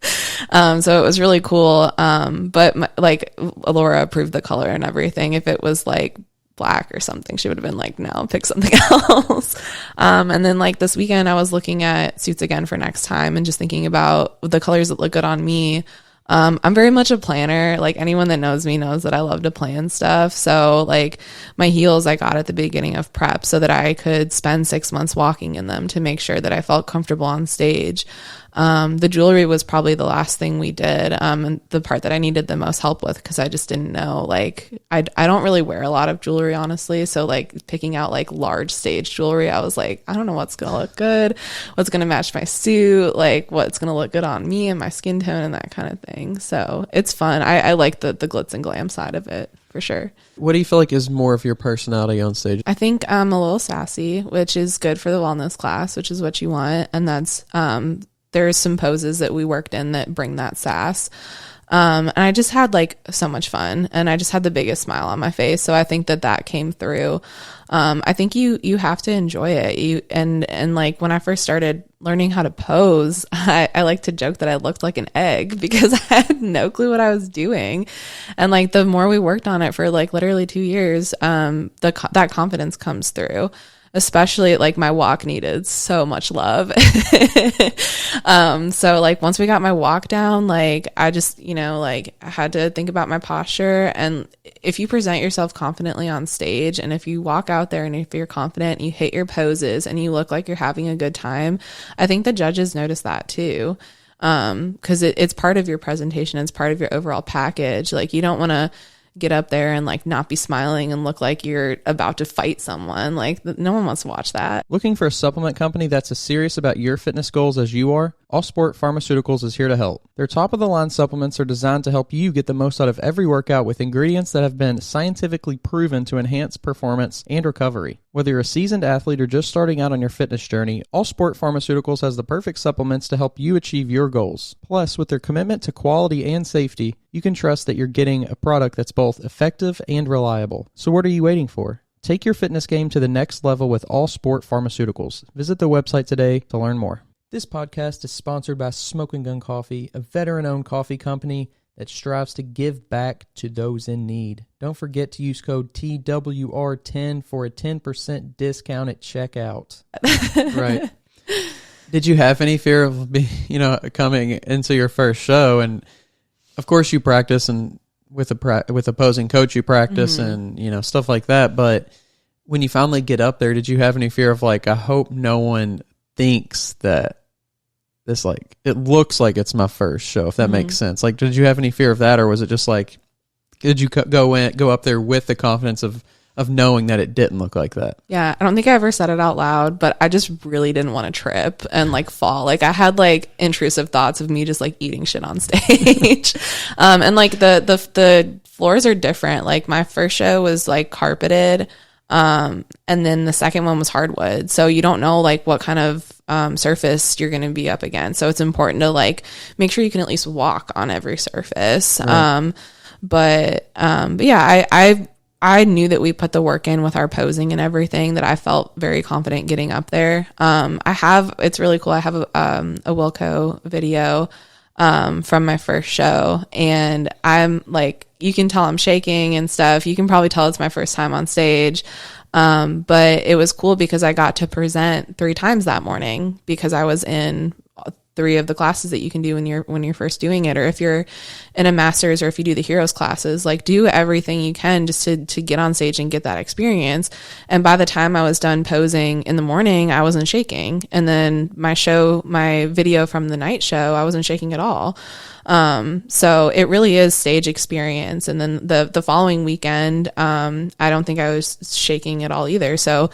So it was really cool. But like Laura approved the color and everything. If it was like black or something, she would have been like, no, pick something else. And then like this weekend I was looking at suits again for next time and just thinking about the colors that look good on me. I'm very much a planner. Like anyone that knows me knows that I love to plan stuff. So like my heels I got at the beginning of prep so that I could spend 6 months walking in them to make sure that I felt comfortable on stage. The jewelry was probably the last thing we did, and the part that I needed the most help with, because I just didn't know, like, I don't really wear a lot of jewelry, honestly. So like picking out like large stage jewelry, I was like, I don't know what's gonna look good, what's gonna match my suit, like what's gonna look good on me and my skin tone and that kind of thing. So it's fun. I like the glitz and glam side of it for sure. What do you feel like is more of your personality on stage? I think I'm a little sassy, which is good for the wellness class, which is what you want, and that's there's some poses that we worked in that bring that sass. And I just had like so much fun, and I just had the biggest smile on my face. So I think that came through. I think you have to enjoy it. And like when I first started learning how to pose, I like to joke that I looked like an egg because I had no clue what I was doing. And like the more we worked on it for like literally 2 years, that confidence comes through. Especially like my walk needed so much love. So like once we got my walk down, like I just, like I had to think about my posture. And if you present yourself confidently on stage, and if you walk out there and if you're confident, you hit your poses and you look like you're having a good time, I think the judges notice that too. Cause it's part of your presentation. It's part of your overall package. Like you don't want to get up there and like not be smiling and look like you're about to fight someone. Like no one wants to watch that. Looking for a supplement company that's as serious about your fitness goals as you are? All Sport Pharmaceuticals is here to help. Their top-of-the-line supplements are designed to help you get the most out of every workout with ingredients that have been scientifically proven to enhance performance and recovery. Whether you're a seasoned athlete or just starting out on your fitness journey, All Sport Pharmaceuticals has the perfect supplements to help you achieve your goals. Plus, with their commitment to quality and safety, you can trust that you're getting a product that's both effective and reliable. So what are you waiting for? Take your fitness game to the next level with All Sport Pharmaceuticals. Visit the website today to learn more. This podcast is sponsored by Smoking Gun Coffee, a veteran-owned coffee company that strives to give back to those in need. Don't forget to use code TWR10 for a 10% discount at checkout. Right. Did you have any fear of coming into your first show? And of course you practice, and with opposing coach you practice, and stuff like that. But when you finally get up there, did you have any fear of like, I hope no one thinks that this, like, it looks like it's my first show, if that makes sense? Like, did you have any fear of that, or was it just like, did you go up there with the confidence of knowing that it didn't look like that? Yeah, I don't think I ever said it out loud, but I just really didn't want to trip and like fall. Like I had like intrusive thoughts of me just like eating shit on stage. And like the floors are different. Like my first show was like carpeted. And then the second one was hardwood. So you don't know like what kind of surface you're going to be up against. So it's important to like make sure you can at least walk on every surface. Right. But yeah, I knew that we put the work in with our posing and everything, that I felt very confident getting up there. It's really cool. I have a Wilco video from my first show, and I'm like, you can tell I'm shaking and stuff. You can probably tell it's my first time on stage. But it was cool because I got to present 3 times that morning, because I was in 3 of the classes that you can do when you're first doing it. Or if you're in a master's, or if you do the heroes classes, like do everything you can just to get on stage and get that experience. And by the time I was done posing in the morning, I wasn't shaking. And then my video from the night show, I wasn't shaking at all. So it really is stage experience. And then the following weekend, I don't think I was shaking at all either. So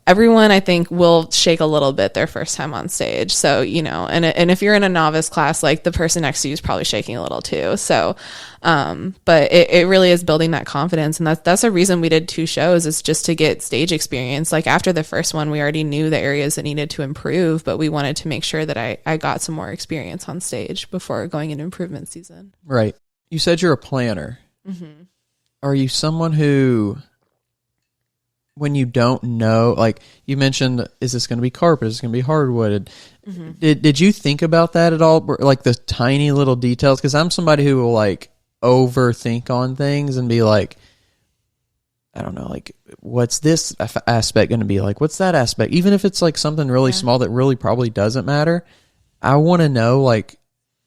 everyone, I think, will shake a little bit their first time on stage. So, and if you're in a novice class, like the person next to you is probably shaking a little too. So, but it really is building that confidence. And that's a reason we did 2 shows, is just to get stage experience. Like after the first one, we already knew the areas that needed to improve, but we wanted to make sure that I got some more experience on stage before going into improvement season. Right. You said you're a planner. Mm-hmm. Are you someone who, when you don't know, like you mentioned, is this going to be carpet? Is this going to be hardwood? Mm-hmm. Did you think about that at all? Like the tiny little details? Because I'm somebody who will like overthink on things and be like, I don't know, like what's this aspect going to be like? What's that aspect? Even if it's like something really small that really probably doesn't matter, I want to know like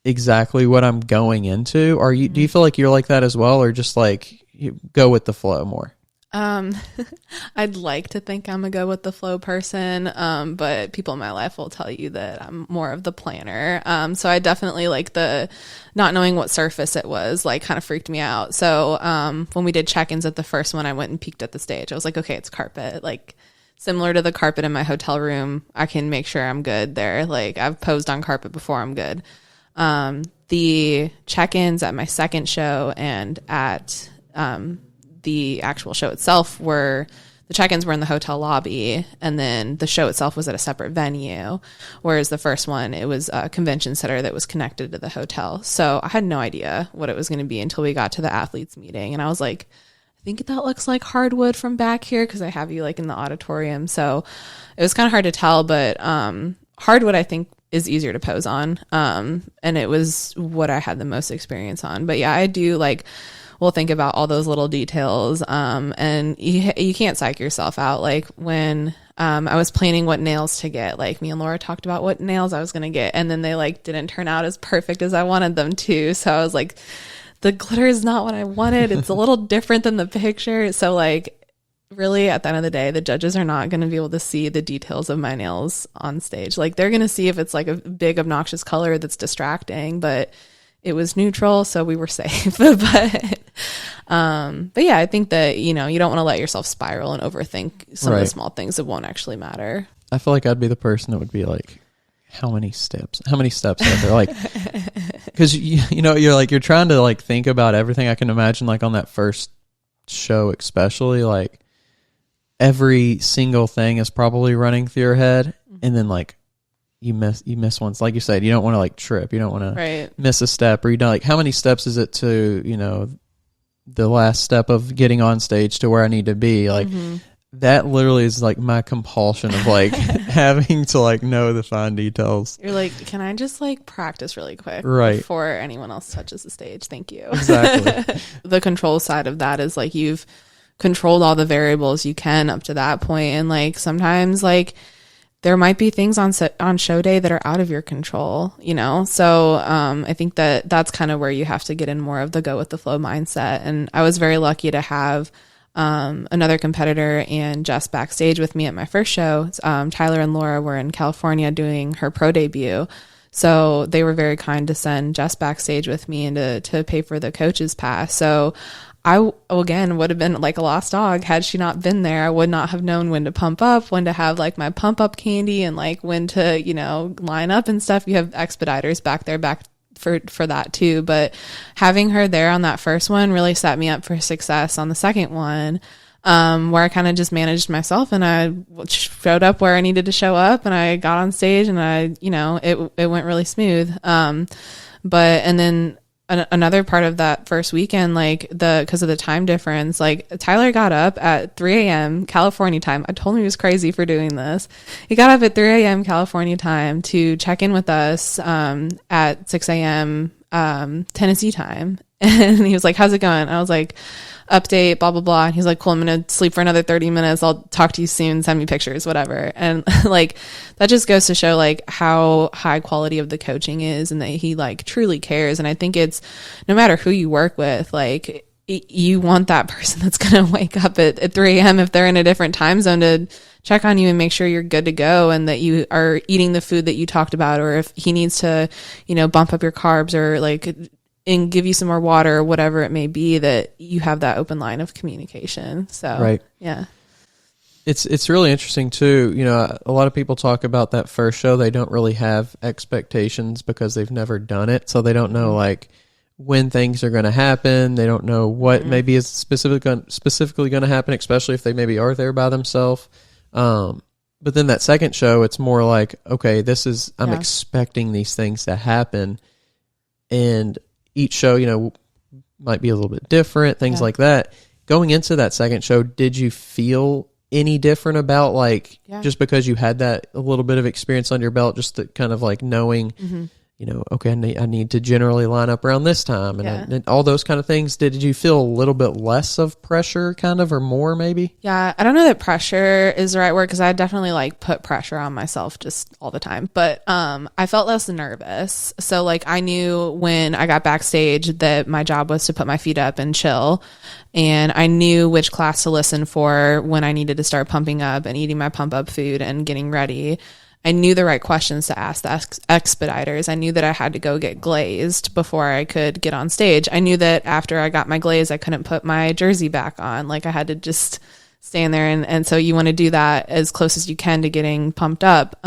exactly what I'm going into. Do you feel like you're like that as well, or just like you go with the flow more? I'd like to think I'm a go with the flow person, but people in my life will tell you that I'm more of the planner. So I definitely like the not knowing what surface it was, like kind of freaked me out. So when we did check-ins at the first one, I went and peeked at the stage. I was like, okay, it's carpet. Like similar to the carpet in my hotel room, I can make sure I'm good there. Like I've posed on carpet before, I'm good. The check-ins at my second show and at the actual show itself the check-ins were in the hotel lobby, and then the show itself was at a separate venue, whereas the first one, it was a convention center that was connected to the hotel. So I had no idea what it was going to be until we got to the athletes meeting, and I was like, I think that looks like hardwood from back here, because I have you like in the auditorium. So it was kind of hard to tell, but hardwood I think is easier to pose on, and it was what I had the most experience on. But yeah, I do like, we'll think about all those little details, and you can't psych yourself out. Like when I was planning what nails to get, like me and Laura talked about what nails I was going to get, and then they like didn't turn out as perfect as I wanted them to. So I was like, the glitter is not what I wanted. It's a little different than the picture. So like really at the end of the day, the judges are not going to be able to see the details of my nails on stage. Like they're going to see if it's like a big obnoxious color that's distracting, but it was neutral, so we were safe. But yeah, I think that, you don't want to let yourself spiral and overthink some of the small things that won't actually matter. I feel like I'd be the person that would be like, how many steps are there? Like, because you're trying to like think about everything. I can imagine like on that first show, especially like every single thing is probably running through your head, and then like you miss ones. Like you said, you don't want to like trip. You don't want to miss a step, or you don't like, how many steps is it to, the last step of getting on stage to where I need to be? Like that literally is like my compulsion of like having to like know the fine details. You're like, can I just like practice really quick before anyone else touches the stage? Thank you. Exactly. The control side of that is like you've controlled all the variables you can up to that point, and like sometimes like there might be things on show day that are out of your control, So I think that's kind of where you have to get in more of the go with the flow mindset. And I was very lucky to have another competitor and Jess backstage with me at my first show. Tyler and Laura were in California doing her pro debut. So they were very kind to send Jess backstage with me and to pay for the coach's pass. So I, again, would have been like a lost dog had she not been there. I would not have known when to pump up, when to have like my pump up candy, and like when to, line up and stuff. You have expediters back for that too. But having her there on that first one really set me up for success on the second one, where I kind of just managed myself, and I showed up where I needed to show up, and I got on stage, and it went really smooth. And then another part of that first weekend, like because of the time difference, like Tyler got up at 3 a.m. California time. I told him he was crazy for doing this. He got up at 3 a.m. California time to check in with us at 6 a.m. Tennessee time. And he was like, how's it going? I was like, update, blah, blah, blah. And he's like, cool, I'm going to sleep for another 30 minutes. I'll talk to you soon. Send me pictures, whatever. And like, that just goes to show like how high quality of the coaching is, and that he like truly cares. And I think it's no matter who you work with, like you want that person that's going to wake up at 3 a.m. if they're in a different time zone to check on you and make sure you're good to go, and that you are eating the food that you talked about, or if he needs to, bump up your carbs or like and give you some more water or whatever it may be, that you have that open line of communication. So, yeah. It's really interesting too. A lot of people talk about that first show. They don't really have expectations because they've never done it. So they don't know like when things are going to happen. They don't know what maybe is specifically going to happen, especially if they maybe are there by themselves. But then that second show, it's more like, okay, I'm expecting these things to happen. And each show, might be a little bit different, things like that. Going into that second show, did you feel any different about like, just because you had that a little bit of experience on your belt, just to kind of like knowing okay, I need to generally line up around this time and all those kind of things. Did you feel a little bit less of pressure kind of, or more maybe? Yeah. I don't know that pressure is the right word, because I definitely like put pressure on myself just all the time, but I felt less nervous. So like I knew when I got backstage that my job was to put my feet up and chill. And I knew which class to listen for when I needed to start pumping up and eating my pump up food and getting ready. I knew the right questions to ask the expediters. I knew that I had to go get glazed before I could get on stage. I knew that after I got my glaze, I couldn't put my jersey back on. Like I had to just stand there. And so you want to do that as close as you can to getting pumped up.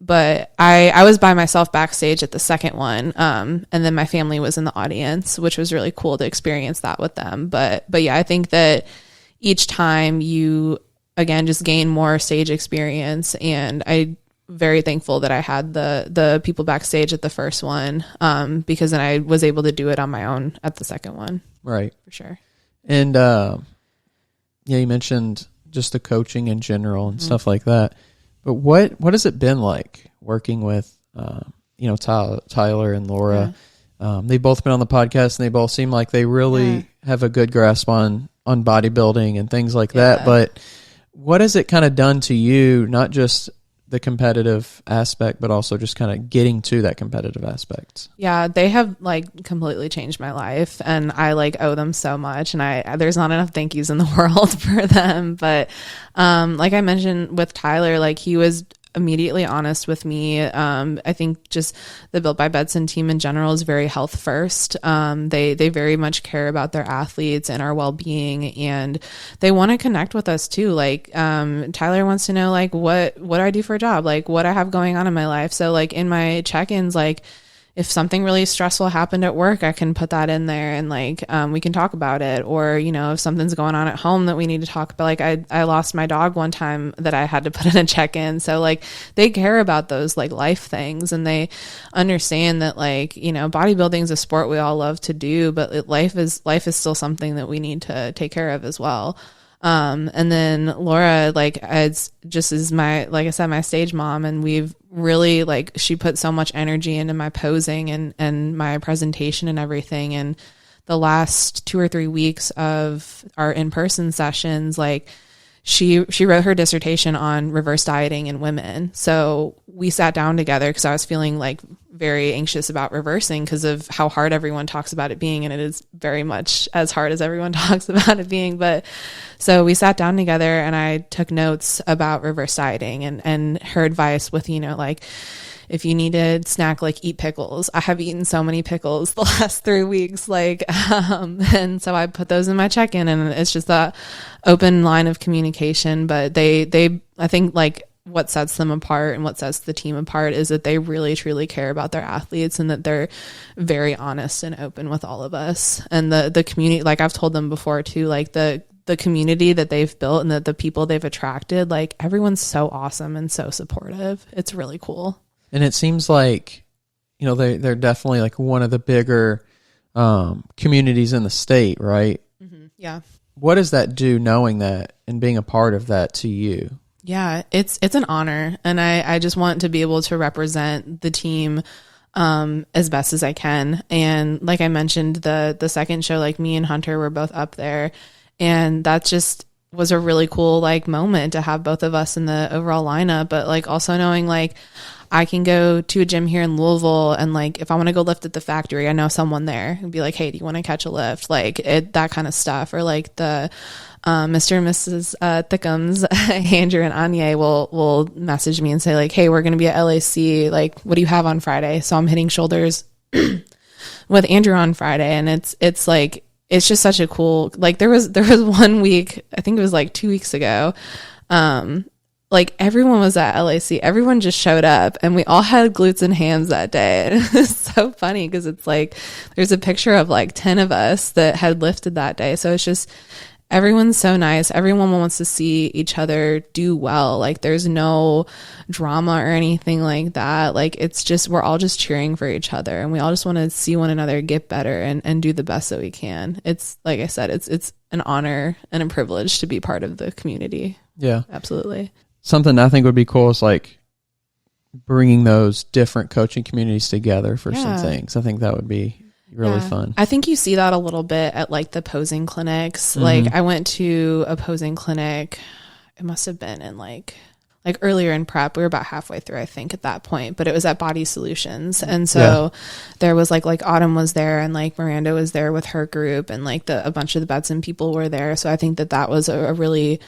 But I was by myself backstage at the second one. And then my family was in the audience, which was really cool to experience that with them. But yeah, I think that each time you, again, just gain more stage experience. And I'm very thankful that I had the people backstage at the first one, because then I was able to do it on my own at the second one. Right. For sure. And, you mentioned just the coaching in general and stuff like that. But what has it been like working with, Tyler and Laura? Yeah. They've both been on the podcast and they both seem like they really have a good grasp on bodybuilding and things like that. But what has it kind of done to you, not just the competitive aspect, but also just kind of getting to that competitive aspect? Yeah, they have like completely changed my life, and I like owe them so much, and there's not enough thank yous in the world for them. But like I mentioned with Tyler, like he was immediately honest with me. I think just the Built by Bedson team in general is very health first. They very much care about their athletes and our well-being, and they want to connect with us too. Like Tyler wants to know like what I do for a job, like what I have going on in my life. So like in my check-ins, like if something really stressful happened at work, I can put that in there and like we can talk about it. Or, if something's going on at home that we need to talk about, like I lost my dog one time that I had to put in a check-in. So like they care about those like life things, and they understand that like, bodybuilding is a sport we all love to do, but life is still something that we need to take care of as well. And then Laura, like, it's just is like I said, my stage mom, and we've really like, she put so much energy into my posing and my presentation and everything. And the last 2 or 3 weeks of our in-person sessions, like she wrote her dissertation on reverse dieting in women. So we sat down together because I was feeling like very anxious about reversing because of how hard everyone talks about it being. And it is very much as hard as everyone talks about it being. But so we sat down together and I took notes about reverse dieting and her advice with, like, if you need to snack, like eat pickles. I have eaten so many pickles the last 3 weeks. And so I put those in my check-in, and it's just that open line of communication. But they, I think like what sets them apart and what sets the team apart is that they really truly care about their athletes, and that they're very honest and open with all of us. And the community, like I've told them before too, like the community that they've built and the people they've attracted, like everyone's so awesome and so supportive. It's really cool. And it seems like, they're definitely like one of the bigger communities in the state, right? Mm-hmm. Yeah. What does that do, knowing that and being a part of that, to you? Yeah, it's an honor. And I just want to be able to represent the team as best as I can. And like I mentioned, the second show, like me and Hunter were both up there. And that just was a really cool like moment to have both of us in the overall lineup. But like also knowing like I can go to a gym here in Louisville, and like if I want to go lift at the factory, I know someone there and be like, hey, do you want to catch a lift? Like that kind of stuff. Or like the Mr. and Mrs. Thickums, Andrew and Anya will message me and say like, hey, we're going to be at LAC. Like, what do you have on Friday? So I'm hitting shoulders with Andrew on Friday. And it's like, it's just such a cool, like there was 1 week, I think it was like 2 weeks ago. Like everyone was at LAC. Everyone just showed up, and we all had glutes and hams that day. And it was so funny because it's like, there's a picture of like 10 of us that had lifted that day. So it's just, everyone's so nice. Everyone wants to see each other do well. Like there's no drama or anything like that. Like it's just, we're all just cheering for each other, and we all just want to see one another get better and do the best that we can. It's like I said, it's an honor and a privilege to be part of the community. Yeah, absolutely. Something I think would be cool is like bringing those different coaching communities together for some things. I think that would be really fun. I think you see that a little bit at like the posing clinics. Like I went to a posing clinic. It must have been in like earlier in prep. We were about halfway through, I think, at that point, but it was at Body Solutions. And so there was like Autumn was there, and like Miranda was there with her group, and like a bunch of the Bedson people were there. So I think that was a really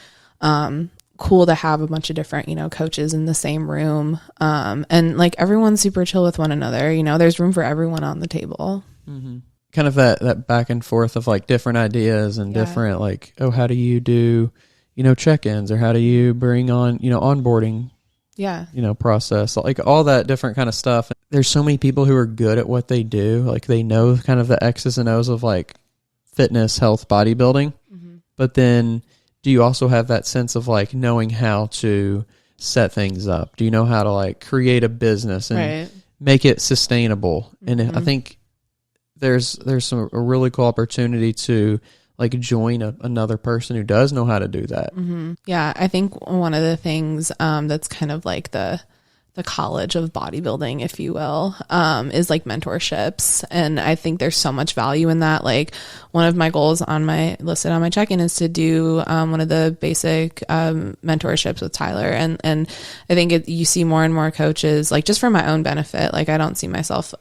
cool to have a bunch of different, coaches in the same room. And like everyone's super chill with one another. There's room for everyone on the table. Kind of that back and forth of like different ideas and different like, oh, how do you do check-ins, or how do you bring on, onboarding, process, like all that different kind of stuff. There's so many people who are good at what they do. Like they know kind of the X's and O's of like fitness, health, bodybuilding. But then do you also have that sense of like knowing how to set things up? Do you know how to like create a business and make it sustainable? And I think there's a really cool opportunity to like join another person who does know how to do that. Yeah. I think one of the things that's kind of like the college of bodybuilding, if you will, is like mentorships. And I think there's so much value in that. Like one of my goals listed on my check-in is to do one of the basic mentorships with Tyler. And I think you see more and more coaches, like just for my own benefit. Like I don't see myself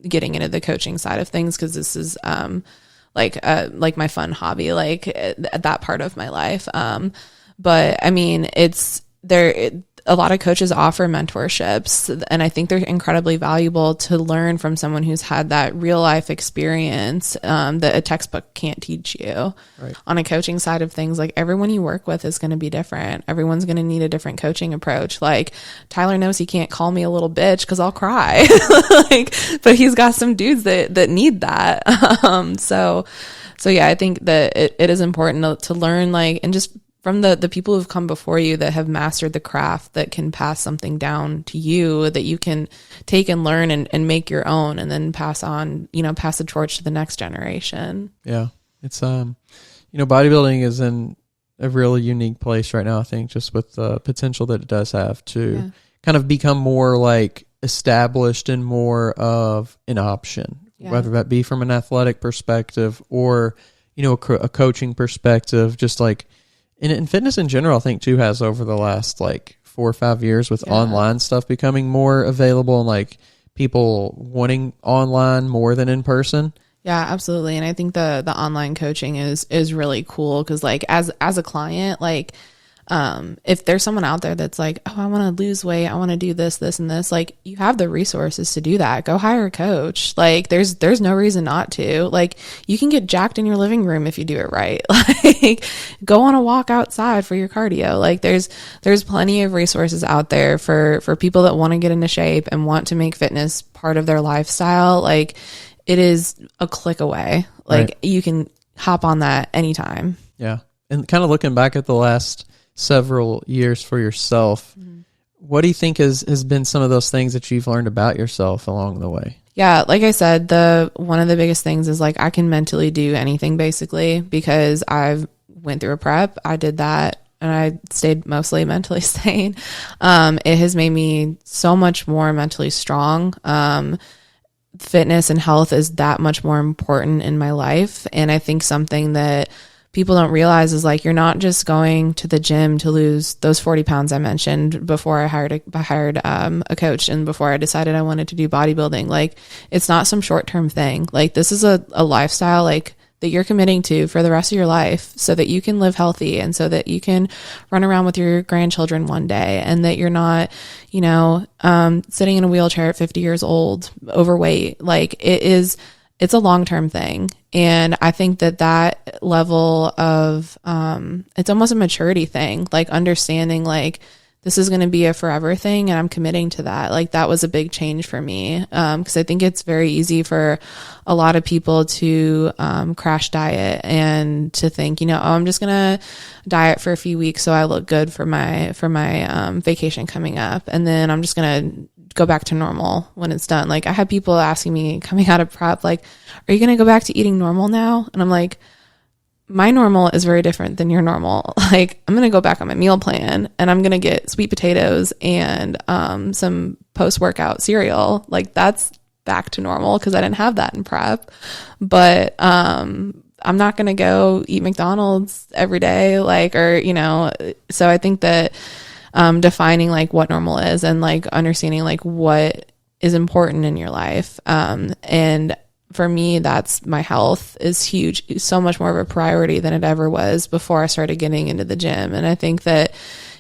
getting into the coaching side of things, because this is like my fun hobby, like that part of my life. But I mean, a lot of coaches offer mentorships, and I think they're incredibly valuable to learn from someone who's had that real life experience that a textbook can't teach you. On a coaching side of things, like everyone you work with is going to be different. Everyone's going to need a different coaching approach. Like Tyler knows he can't call me a little bitch because I'll cry, but he's got some dudes that need that. So yeah, I think that it is important to learn, like, and just from the people who've come before you that have mastered the craft, that can pass something down to you that you can take and learn and make your own, and then pass the torch to the next generation. Yeah. It's, bodybuilding is in a really unique place right now, I think, just with the potential that it does have to kind of become more like established and more of an option, whether that be from an athletic perspective or, a coaching perspective, just like, in fitness in general, I think too has over the last like 4 or 5 years with online stuff becoming more available, and like people wanting online more than in person. Yeah, absolutely. And I think the online coaching is really cool, because like as a client, like if there's someone out there that's like, oh, I want to lose weight, I want to do this, and this, like you have the resources to do that. Go hire a coach. Like there's no reason not to. Like you can get jacked in your living room if you do it right. Like go on a walk outside for your cardio. Like there's plenty of resources out there for people that want to get into shape and want to make fitness part of their lifestyle. Like it is a click away. Like you can hop on that anytime. Yeah. And kind of looking back at the last several years for yourself, what do you think has been some of those things that you've learned about yourself along the way? Yeah, like I said, one of the biggest things is like I can mentally do anything basically, because I've went through a prep. I did that and I stayed mostly mentally sane. It has made me so much more mentally strong. Fitness and health is that much more important in my life. And I think something that people don't realize is like, you're not just going to the gym to lose those 40 pounds I mentioned before I hired a coach, and before I decided I wanted to do bodybuilding. Like it's not some short-term thing. Like this is a lifestyle like that you're committing to for the rest of your life, so that you can live healthy and so that you can run around with your grandchildren one day, and that you're not, sitting in a wheelchair at 50 years old, overweight. Like it's a long-term thing. And I think that level of, it's almost a maturity thing, like understanding like this is going to be a forever thing, and I'm committing to that. Like that was a big change for me. Cause I think it's very easy for a lot of people to, crash diet and to think, I'm just going to diet for a few weeks so I look good for my vacation coming up. And then I'm just going to go back to normal when it's done. Like I had people asking me coming out of prep, like, are you going to go back to eating normal now? And I'm like, my normal is very different than your normal. Like, I'm going to go back on my meal plan and I'm going to get sweet potatoes and some post-workout cereal. Like, that's back to normal because I didn't have that in prep. But I'm not going to go eat McDonald's every day, like, or, you know, so I think that defining like what normal is and like understanding like what is important in your life. And for me, that's my health is huge, so much more of a priority than it ever was before I started getting into the gym. And I think that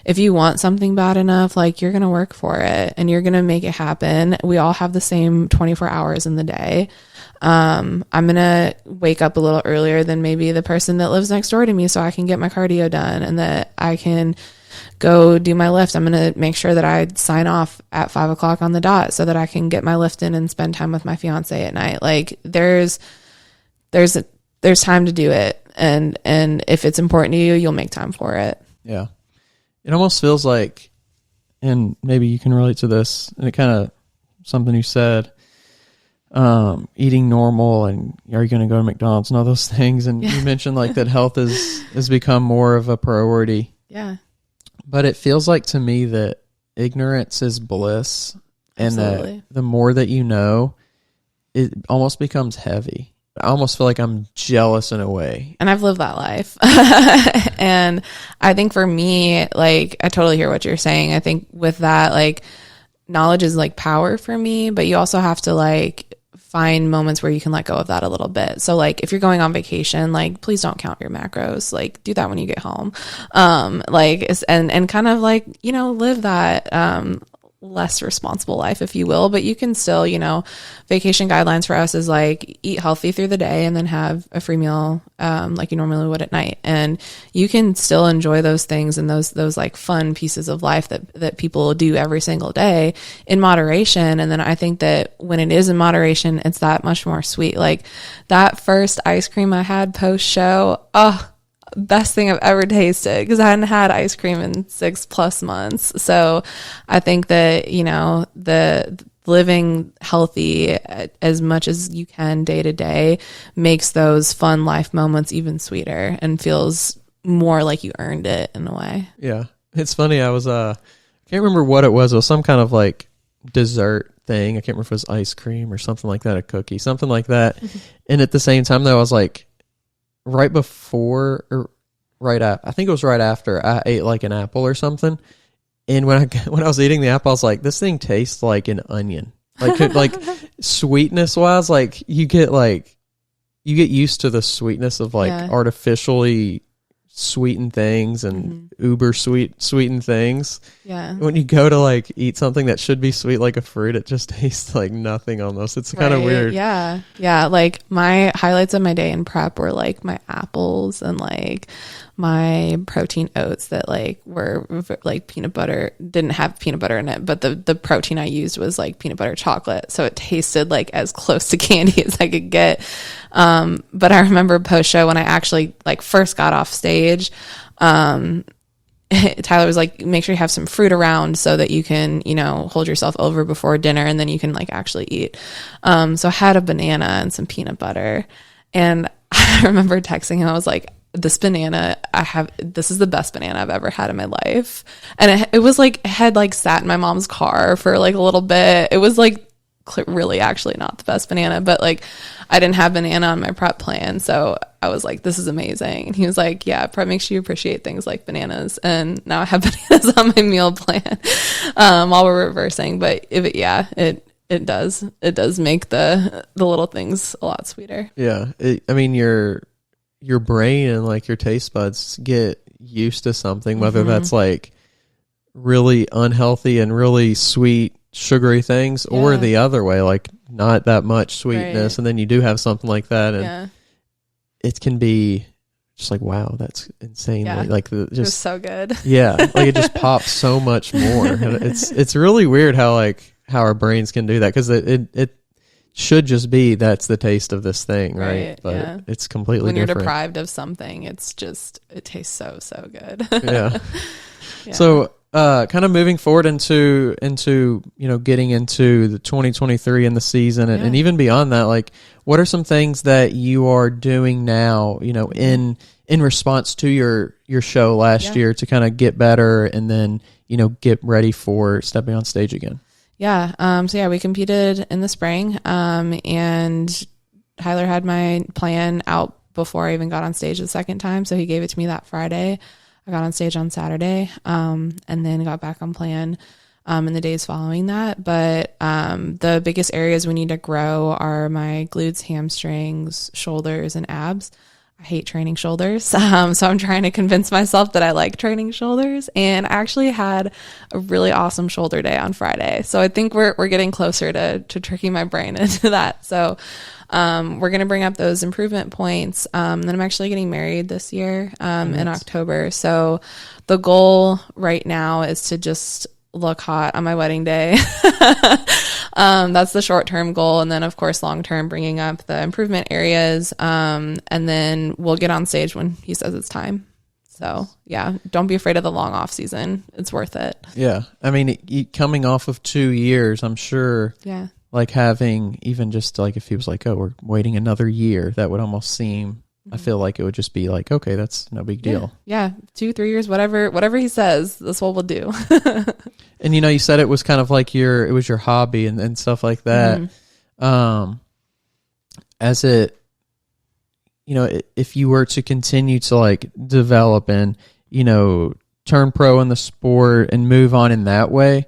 if you want something bad enough, like, you're going to work for it and you're going to make it happen. We all have the same 24 hours in the day. I'm going to wake up a little earlier than maybe the person that lives next door to me so I can get my cardio done and that I can go do my lift. I'm going to make sure that I sign off at 5:00 on the dot so that I can get my lift in and spend time with my fiance at night. Like, there's time to do it. And if it's important to you, you'll make time for it. Yeah. It almost feels like, and maybe you can relate to this, and it kind of something you said, eating normal and are you going to go to McDonald's and all those things. And you mentioned like that health has become more of a priority. Yeah. But it feels like to me that ignorance is bliss. And absolutely. that the more that you know, it almost becomes heavy. I almost feel like I'm jealous in a way. And I've lived that life. And I think for me, like, I totally hear what you're saying. I think with that, like, knowledge is like power for me, but you also have to like find moments where you can let go of that a little bit. So like, if you're going on vacation, like, please don't count your macros. Like, do that when you get home. And kind of like, you know, live that, less responsible life, if you will, but you can still, you know, vacation guidelines for us is like eat healthy through the day and then have a free meal like you normally would at night. And you can still enjoy those things and those like fun pieces of life that people do every single day in moderation. And then I think that when it is in moderation, it's that much more sweet. Like that first ice cream I had post show, best thing I've ever tasted because I hadn't had ice cream in 6+ months. So I think that, you know, the living healthy as much as you can day to day makes those fun life moments even sweeter and feels more like you earned it in a way. Yeah. It's funny. I was, I can't remember what it was. It was some kind of like dessert thing. I can't remember if it was ice cream or something like that, a cookie, something like that. And at the same time though, I was like, right before or right after, I think it was right after I ate like an apple or something. And when I was eating the apple, I was like, this thing tastes like an onion. Like sweetness wise, like you get used to the sweetness of like artificially sweetened things and uber sweetened things. Yeah. When you go to like eat something that should be sweet like a fruit, it just tastes like nothing almost. It's kind of weird. Yeah. Yeah. Like my highlights of my day in prep were like my apples and like my protein oats that like were like peanut butter, didn't have peanut butter in it, but the protein I used was like peanut butter chocolate. So it tasted like as close to candy as I could get. But I remember post show when I actually like first got off stage, Tyler was like, make sure you have some fruit around so that you can, you know, hold yourself over before dinner and then you can like actually eat. So I had a banana and some peanut butter, and I remember texting him. I was like, this banana this is the best banana I've ever had in my life. And it was like, it had like sat in my mom's car for like a little bit. It was like really actually not the best banana, but like I didn't have banana on my prep plan. So I was like, this is amazing. And he was like, yeah, prep makes you appreciate things like bananas. And now I have bananas on my meal plan while we're reversing. But it does make the little things a lot sweeter. Yeah. I mean, your brain and like your taste buds get used to something, whether that's like really unhealthy and really sweet, sugary things, or the other way, like not that much sweetness. Right. And then you do have something like that. And it can be just like, wow, that's insane. Yeah. Like it was so good. Yeah. Like it just pops so much more. And it's really weird how our brains can do that. Cause it should just be that's the taste of this thing, right? But it's completely different. When you're deprived of something, it tastes so good. Yeah. So kind of moving forward into you know, getting into the 2023 and the season and even beyond that, like what are some things that you are doing now, you know, in in response to your show last year to kind of get better and then, get ready for stepping on stage again? Yeah. So we competed in the spring, and Tyler had my plan out before I even got on stage the second time. So he gave it to me that Friday. I got on stage on Saturday, and then got back on plan, in the days following that. But, the biggest areas we need to grow are my glutes, hamstrings, shoulders, and abs. I hate training shoulders. So I'm trying to convince myself that I like training shoulders, and I actually had a really awesome shoulder day on Friday. So I think we're getting closer to tricking my brain into that. So, we're going to bring up those improvement points. Then I'm actually getting married this year, in October. So the goal right now is to just look hot on my wedding day. That's the short-term goal. And then of course, long-term, bringing up the improvement areas. And then we'll get on stage when he says it's time. So yeah, don't be afraid of the long off season. It's worth it. Yeah. I mean, coming off of 2 years, I'm sure. Yeah. Like having even just like, if he was like, oh, we're waiting another year, that would almost seem, I feel like it would just be like, okay, that's no big deal. Yeah. 2-3 years, whatever he says, that's what we'll do. And you said it was kind of like it was your hobby and stuff like that. As it, if you were to continue to like develop and, turn pro in the sport and move on in that way,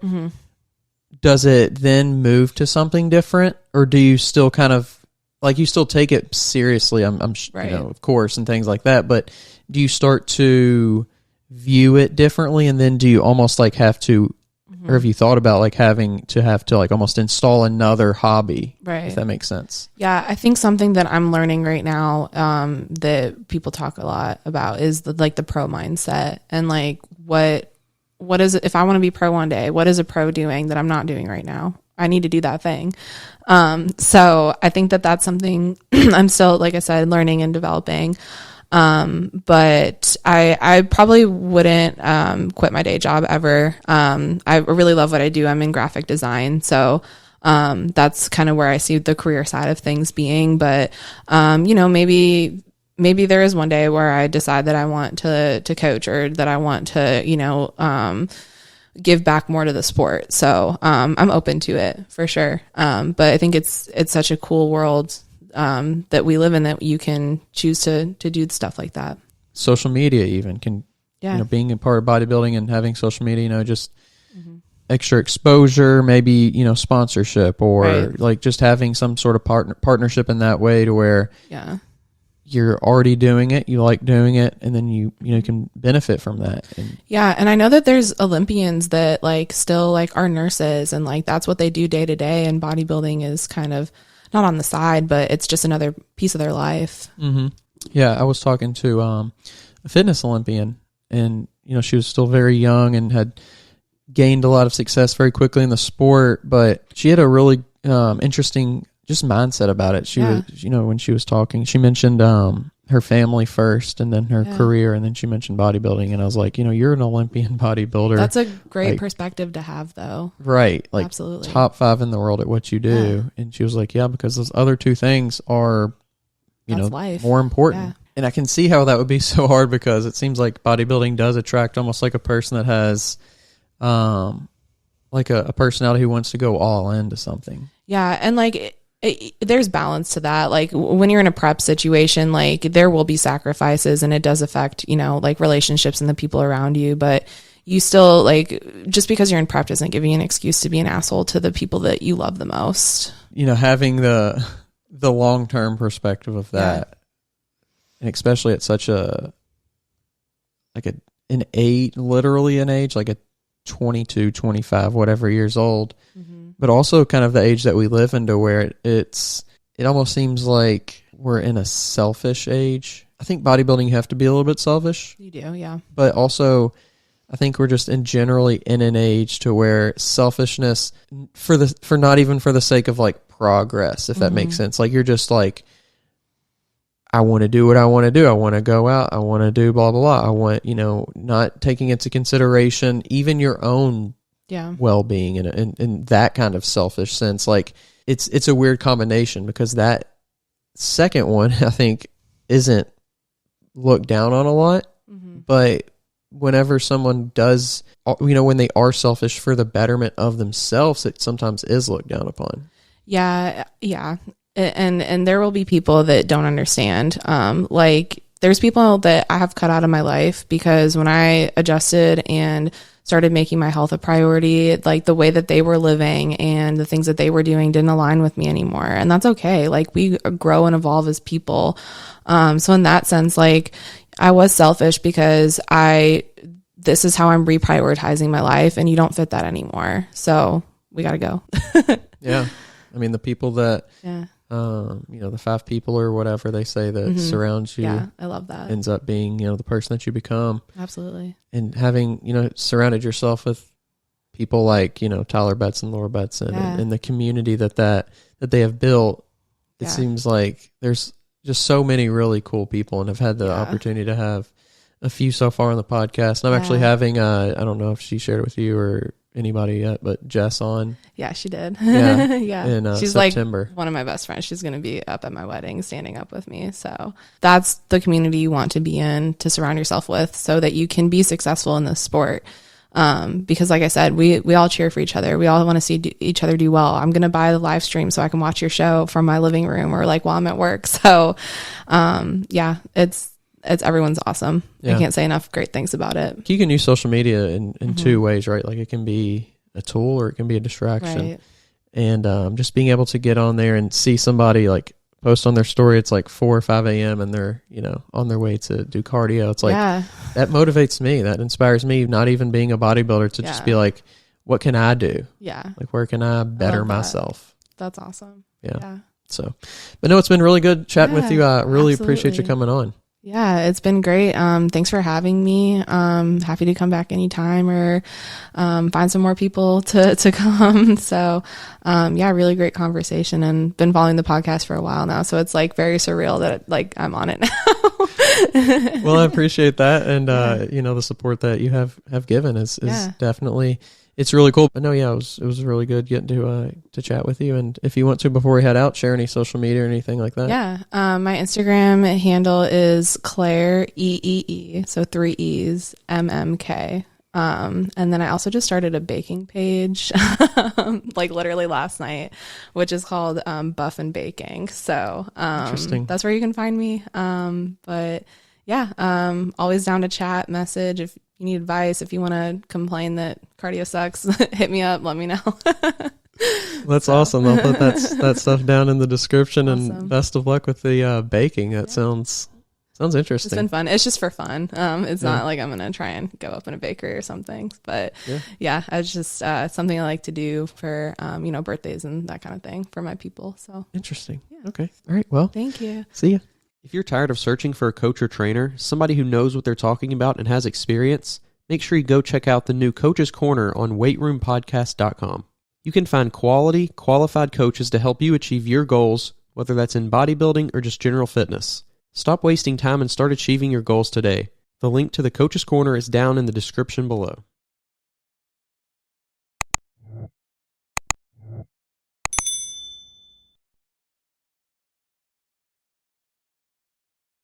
does it then move to something different, or do you still kind of like, you still take it seriously? I'm right. Of course, and things like that, but do you start to view it differently? And then do you almost like have to, or have you thought about like having to like almost install another hobby? Right. If that makes sense. Yeah. I think something that I'm learning right now, that people talk a lot about is the pro mindset, and like, what is it, if I want to be pro one day, what is a pro doing that I'm not doing right now? I need to do that thing. So I think that that's something I'm still, like I said, learning and developing. But I probably wouldn't, quit my day job ever. I really love what I do. I'm in graphic design. So, that's kind of where I see the career side of things being, but, maybe there is one day where I decide that I want to coach, or that I want to, give back more to the sport. So, I'm open to it for sure. But I think it's such a cool world, that we live in, that you can choose to do stuff like that. Social media even can, being a part of bodybuilding and having social media, just extra exposure, maybe, sponsorship, or like just having some sort of partnership in that way to where, you're already doing it, you like doing it, and then you can benefit from that. And I know that there's Olympians that like still like are nurses, and like that's what they do day to day, and bodybuilding is kind of not on the side, but it's just another piece of their life. Yeah, I was talking to a fitness Olympian, and she was still very young and had gained a lot of success very quickly in the sport, but she had a really interesting just mindset about it. She was, when she was talking, she mentioned her family first, and then her career, and then she mentioned bodybuilding, and I was like, you're an Olympian bodybuilder. That's a great perspective to have, though. Right. Like, absolutely. Top 5 in the world at what you do. And she was like, yeah, because those other 2 things are, life. more important. Yeah. And I can see how that would be so hard, because it seems like bodybuilding does attract almost like a person that has like a personality who wants to go all into something. Yeah. And like, there's balance to that. Like when you're in a prep situation, like there will be sacrifices, and it does affect, like relationships and the people around you, but you still, like, just because you're in prep doesn't give you an excuse to be an asshole to the people that you love the most. Having the long-term perspective of that, and especially at such an age, literally an age, like a 22, 25, whatever years old, but also kind of the age that we live into, where it almost seems like we're in a selfish age. I think bodybuilding, you have to be a little bit selfish. You do, yeah. But also, I think we're just generally in an age to where selfishness, for not even for the sake of like progress, if that makes sense. Like you're just like, I want to do what I want to do. I want to go out. I want to do blah, blah, blah. I want, not taking into consideration even your own well-being and that kind of selfish sense. Like it's a weird combination, because that second one, I think, isn't looked down on a lot, but whenever someone does, when they are selfish for the betterment of themselves, it sometimes is looked down upon. Yeah. And there will be people that don't understand. Like there's people that I have cut out of my life because when I adjusted and started making my health a priority, like the way that they were living and the things that they were doing didn't align with me anymore. And that's okay. Like we grow and evolve as people. So in that sense, like I was selfish because this is how I'm reprioritizing my life and you don't fit that anymore. So we got to go. Yeah. I mean, the people that, the 5 people or whatever they say that surrounds you. Yeah, I love that. Ends up being, the person that you become. Absolutely. And having, surrounded yourself with people like, Tyler Bedson, Laura Bedson, and the community that they have built, it seems like there's just so many really cool people, and I've had the opportunity to have a few so far on the podcast. And I'm actually having, I don't know if she shared it with you or anybody yet, but Jess on. Yeah, she did. Yeah. Yeah. In She's September. like one of my best friends. She's going to be up at my wedding standing up with me. So that's the community you want to be in, to surround yourself with so that you can be successful in this sport. Because like I said, we all cheer for each other. We all want to see each other do well. I'm going to buy the live stream so I can watch your show from my living room or like while I'm at work. So, it's everyone's awesome. I can't say enough great things about it. You can use social media in 2 ways, right? Like it can be a tool or it can be a distraction. Right. And just being able to get on there and see somebody like post on their story, it's like 4 or 5 a.m. and they're, on their way to do cardio. It's like, that motivates me. That inspires me, not even being a bodybuilder, to just be like, what can I do? Yeah. Like, where can I better myself? That's awesome. Yeah. So, but no, it's been really good chatting with you. I really appreciate you coming on. Yeah, it's been great. Thanks for having me. Happy to come back anytime or find some more people to come. So, really great conversation, and been following the podcast for a while now. So it's like very surreal that like I'm on it now. Well, I appreciate that. And, the support that you have given is definitely, it's really cool. But no, it was really good getting to chat with you. And if you want to, before we head out, share any social media or anything like that. Yeah. My Instagram handle is Claire EEE. So 3 E's MMK. And then I also just started a baking page, like literally last night, which is called, Buff and Baking. So, Interesting. That's where you can find me. But yeah, always down to chat, message. If you need advice, if you want to complain that cardio sucks, hit me up, let me know. That's awesome. I'll put that stuff down in the description. Awesome. And best of luck with the baking. That sounds interesting. It's been fun. It's just for fun. It's not like I'm going to try and go up in a bakery or something, but it's just something I like to do for, birthdays and that kind of thing for my people. So interesting. Yeah. Okay. All right. Well, thank you. See ya. If you're tired of searching for a coach or trainer, somebody who knows what they're talking about and has experience, make sure you go check out the new Coach's Corner on weightroompodcast.com. You can find quality, qualified coaches to help you achieve your goals, whether that's in bodybuilding or just general fitness. Stop wasting time and start achieving your goals today. The link to the Coach's Corner is down in the description below.